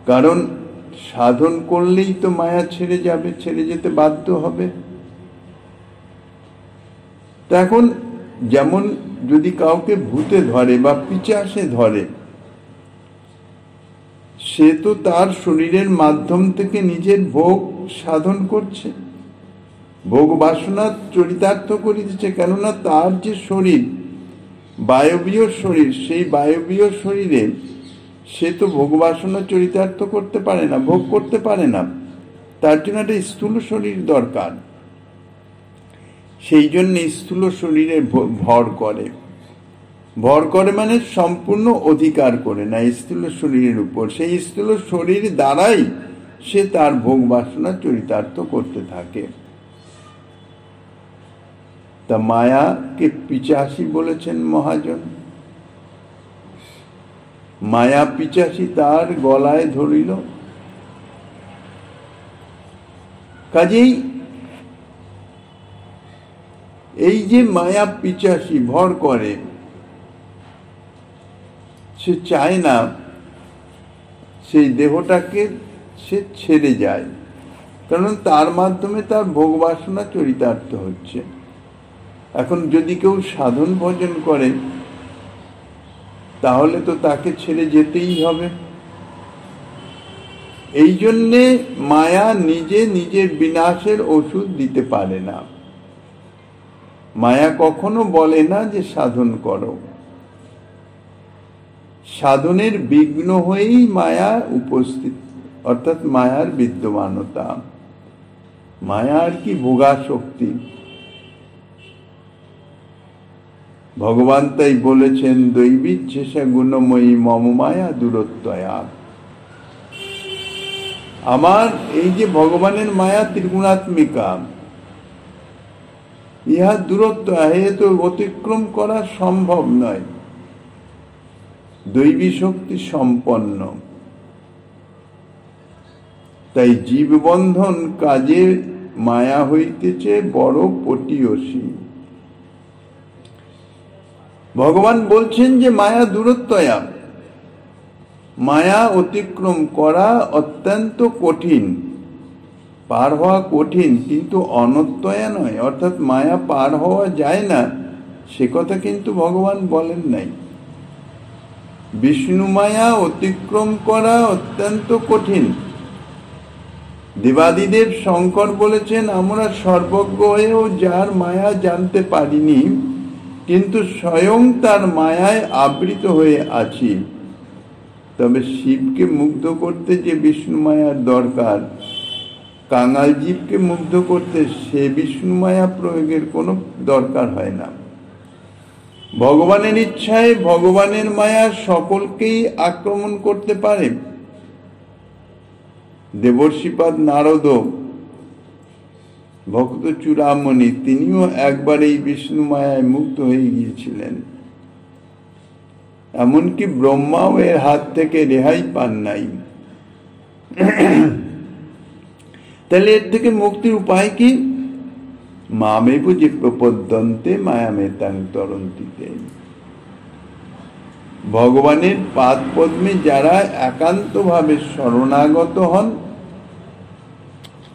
কারণ সাধন করলেই তো মায়া ছেড়ে যাবে, ছেড়ে যেতে বাধ্য হবে। এখন যেমন যদি কাউকে ভূতে ধরে বা পিশাচে ধরে, সে তো তার শরীরের মাধ্যম থেকে নিজের ভোগ সাধন করছে, ভোগ বাসনা চরিতার্থ করিতেছে। কেননা তার যে শরীর, বায়বীয় শরীর, সেই বায়বীয় শরীরে সে তো ভোগ বাসনা চরিতার্থ করতে পারে না, ভোগ করতে পারে না। তার জন্য একটা স্থূল শরীর দরকার। সেই জন্য স্থূল শরীরে ভর করে। ভর করে মানে সম্পূর্ণ অধিকার করে না স্থূল শরীরের উপর। সেই স্থূল শরীর দ্বারাই সে তার ভোগ বাসনা চরিতার্থ করতে থাকে। তা মায়াকে পিশাচী বলেছেন মহাজন। মায়া পিশাচী তার গলায় ধরিল। কাজেই এই যে মায়া পিশাচী ভর করে, সে চায় না সেই দেহটাকে সে ছেড়ে যায়, কারণ তার মাধ্যমে তার ভোগ বাসনা চরিতার্থ হচ্ছে। এখন যদি কেউ সাধন ভজন করে, তাহলে তো তাকে ছেড়ে যেতেই হবে। এই জন্যে মায়া নিজে নিজের বিনাশের ওষুধ দিতে পারে না। মায়া কখনো বলে না যে সাধন করো। সাধনের বিঘ্ন হয়েই মায়া উপস্থিত, অর্থাৎ মায়ার বিদ্যমানতা। মায়া আর কি ভোগাসক্তি। ভগবান তাই বলেছেন দৈবিচ্ছেষা গুণময়ী মম মায়া দূরত্বয়া। আমার এই যে ভগবানের মায়া ত্রিগুণাত্মিকা, ইহা দূরত্ব, এ তো অতিক্রম করা সম্ভব নয়, দৈবী শক্তি সম্পন্ন। তাই জীববন্ধন কাজে মায়া হইতেছে বড় পটীয়সী। ভগবান বলছেন যে মায়া দূরত্বয়া, মায়া অতিক্রম করা অত্যন্ত কঠিন, পার হওয়া কঠিন, কিন্তু অনত্যয়া নয়, অর্থাৎ মায়া পার হওয়া যায় না সে কথা কিন্তু ভগবান বলেন নাই। বিষ্ণু মায়া অতিক্রম করা অত্যন্ত কঠিন। দেবাদিদেব শঙ্কর বলেছেন, আমরা সর্বজ্ঞ হয়েও যার মায়া জানতে পারিনি, কিন্তু স্বয়ং তার মায়ায় আবৃত হয়ে আছি। তবে শিবকে মুগ্ধ করতে যে বিষ্ণু মায়ার দরকার, কাঙাল জীবকে মুগ্ধ করতে সে বিষ্ণু মায়া প্রয়োগের কোনো দরকার হয় না। ভগবানের ইচ্ছায় ভগবানের মায়া সকলকেই আক্রমণ করতে পারে। দেবর্ষিপাদ নারদ, ভক্ত চূড়ামণি, তিনিও একবার এই বিষ্ণু মায়ায় মুক্ত হয়ে গিয়েছিলেন। এমনকি ব্রহ্মাও এর হাত থেকে রেহাই পান নাই। তাহলে এর থেকে মুক্তির উপায় কি? মামেব যে প্রপদ্যন্তে মায়ামেতাং তরন্তিতে। ভগবানের পাদ পদ্মে যারা একান্ত ভাবে শরণাগত হন,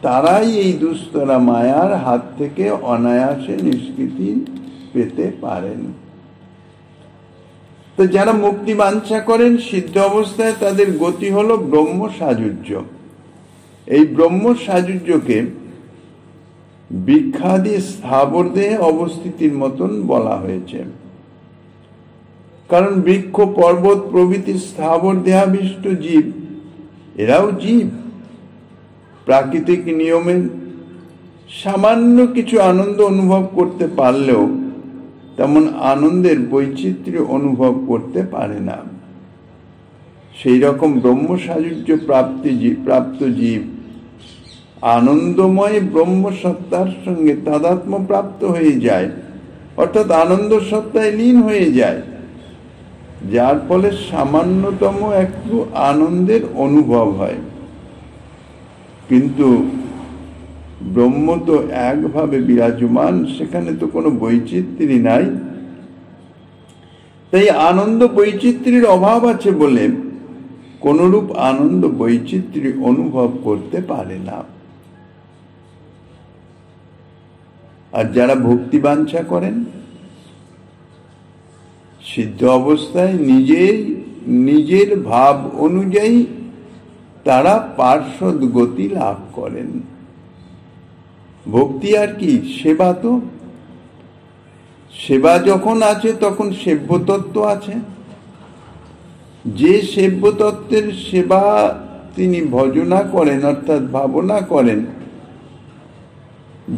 তারাই এই দুস্তরা মায়ার হাত থেকে অনায়াসে নিষ্কৃতি পেতে পারেন। তো যারা মুক্তি বাঞ্ছা করেন সিদ্ধ অবস্থায়, তাদের গতি হলো ব্রহ্ম সাযুজ্য। এই ব্রহ্ম সাযুজ্যকে বৃক্ষাদি স্থাবর দেহে অবস্থিতির মতন বলা হয়েছে। কারণ বৃক্ষ, পর্বত প্রভৃতি স্থাবর দেহাবিষ্ট জীব, এরাও জীব। প্রাকৃতিক নিয়মে সামান্য কিছু আনন্দ অনুভব করতে পারলেও তেমন আনন্দের বৈচিত্র্য অনুভব করতে পারে না। সেই রকম ব্রহ্ম সাযুজ্য প্রাপ্ত জীব আনন্দময় ব্রহ্ম সত্তার সঙ্গে তাদাত্ম্য প্রাপ্ত হয়ে যায়, অর্থাৎ আনন্দ সত্তায় লীন হয়ে যায়, যার ফলে সামান্যতম একটু আনন্দের অনুভব হয়। কিন্তু ব্রহ্ম তো একভাবে বিরাজমান, সেখানে তো কোনো বৈচিত্র্য নাই। তাই আনন্দ বৈচিত্র্যের অভাব আছে বলে কোনরূপ আনন্দ বৈচিত্র্য অনুভব করতে পারে না। আর যারা ভক্তি বাঞ্ছা করেন, সিদ্ধ অবস্থায় নিজের ভাব অনুযায়ী তারা পার্শ্বদ গতি লাভ করেন। ভক্তি আর কি? সেবা। তো সেবা যখন আছে তখন সেব্য তত্ত্ব আছে। যে সেব্য তত্ত্বের সেবা তিনি ভজনা করেন, অর্থাৎ ভাবনা করেন,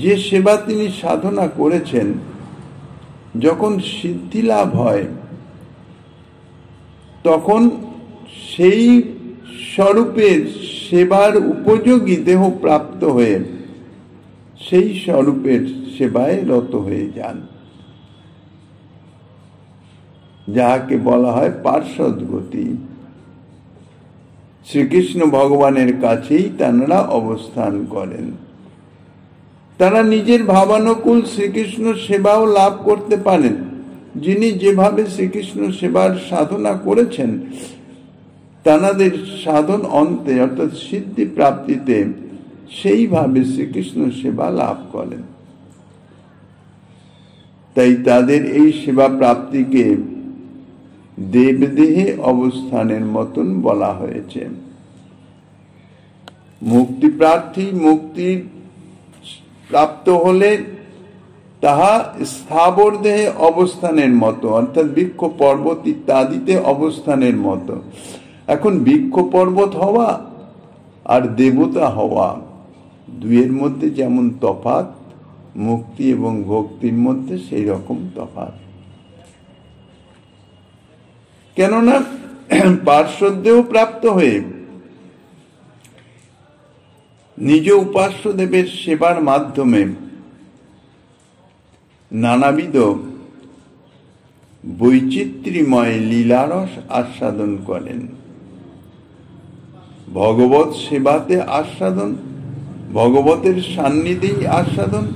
যে সেবা তিনি সাধনা করেছেন, যখন সিদ্ধি লাভ হয় তখন সেই স্বরূপের সেবার উপযোগী দেহ প্রাপ্ত হয়ে সেই স্বরূপের সেবায় রত হয়ে যান, যাহাকে বলা হয় পার্শ্বদ গতি। শ্রীকৃষ্ণ ভগবানের কাছেই তাঁরা অবস্থান করেন। তারা নিজের ভাবানুকূল শ্রীকৃষ্ণ সেবাও লাভ করতে পারেন। যিনি যেভাবে শ্রীকৃষ্ণ সেবার সাধনা করেছেন, তাঁদের সাধন অন্তে অর্থাৎ সিদ্ধি প্রাপ্তিতে সেইভাবে শ্রীকৃষ্ণ সেবা লাভ করেন। তাই তাদের এই সেবা প্রাপ্তিকে দেবদেহে অবস্থানের মতন বলা হয়েছে। মুক্তি প্রার্থী মুক্তির প্রাপ্ত হলে তাহা স্থাবর দেহে অবস্থানের মতো, অর্থাৎ বৃক্ষ পর্বত ইত্যাদিতে অবস্থানের মতো। এখন বৃক্ষ পর্বত হওয়া আর দেবতা হওয়া, দুয়ের মধ্যে যেমন তফাৎ, মুক্তি এবং ভক্তির মধ্যে সেই রকম তফাৎ। কেননা পার্শ্বদেহ প্রাপ্ত হয়ে নিজ উপাস্য দেবের সেবার মাধ্যমে নানাবিধ বৈচিত্র্যময় লীলারস আস্বাদন করেন। ভগবত সেবাতে আস্বাদন, ভগবতের সান্নিধ্যেই আস্বাদন,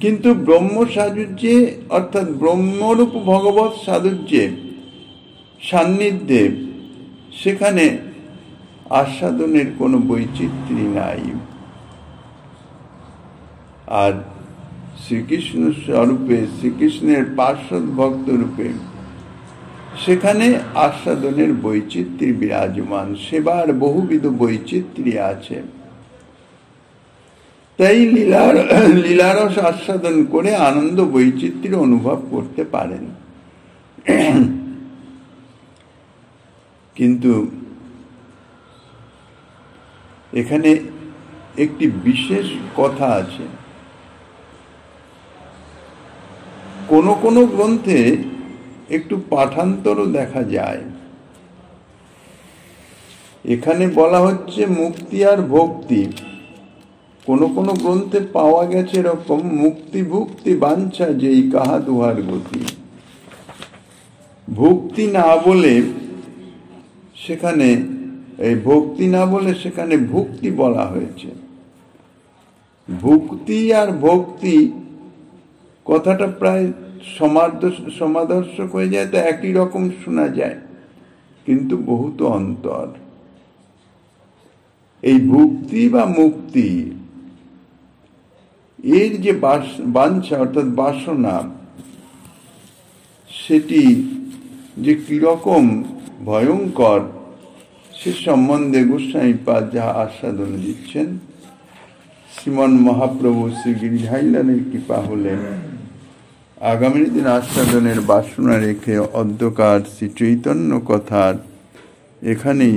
কিন্তু ব্রহ্ম সাযুজ্যে অর্থাৎ ব্রহ্মরূপ ভগবত সাযুজ্যে সান্নিধ্যে সেখানে আস্বাদনের কোনো বৈচিত্র্য নাই। আর শ্রীকৃষ্ণ স্বরূপে, শ্রীকৃষ্ণের পার্শ্বদ ভক্ত রূপে সেখানে আস্বাদনের বৈচিত্র্য বিরাজমান, সেবার বহুবিধ বৈচিত্র্য আছে। তাই লীলারস আস্বাদন করে আনন্দ বৈচিত্র্য অনুভব করতে পারেন। কিন্তু এখানে একটি বিশেষ কথা আছে। কোন কোন গ্রন্থে একটু পাঠান্তরও দেখা যায়। এখানে বলা হচ্ছে মুক্তি আর ভক্তি। কোন কোন গ্রন্থে পাওয়া গেছে এরকম মুক্তি ভুক্তি বাঞ্ছা যেই কাহা দুহার গতি। ভক্তি না বলে সেখানে ভক্তি না বলে সেখানে ভুক্তি বলা হয়েছে। ভুক্তি আর ভক্তি কথাটা প্রায় সমাদর্শক হয়ে যায়, তো একই রকম শোনা যায়, কিন্তু বহুত অন্তর। এই ভুক্তি বা মুক্তি এর যে বাঞ্ছা অর্থাৎ বাসনা, সেটি যে কিরকম ভয়ঙ্কর সে সম্বন্ধে গোস্বামীপাদ যাহা আস্বাদন দিচ্ছেন, শ্রীমন মহাপ্রভু শ্রী গিরিধাইলানের কৃপা হলে আগামী দিন আস্বাদনের বাসনা রেখে অধ্যকার শ্রী চৈতন্য কথার এখানেই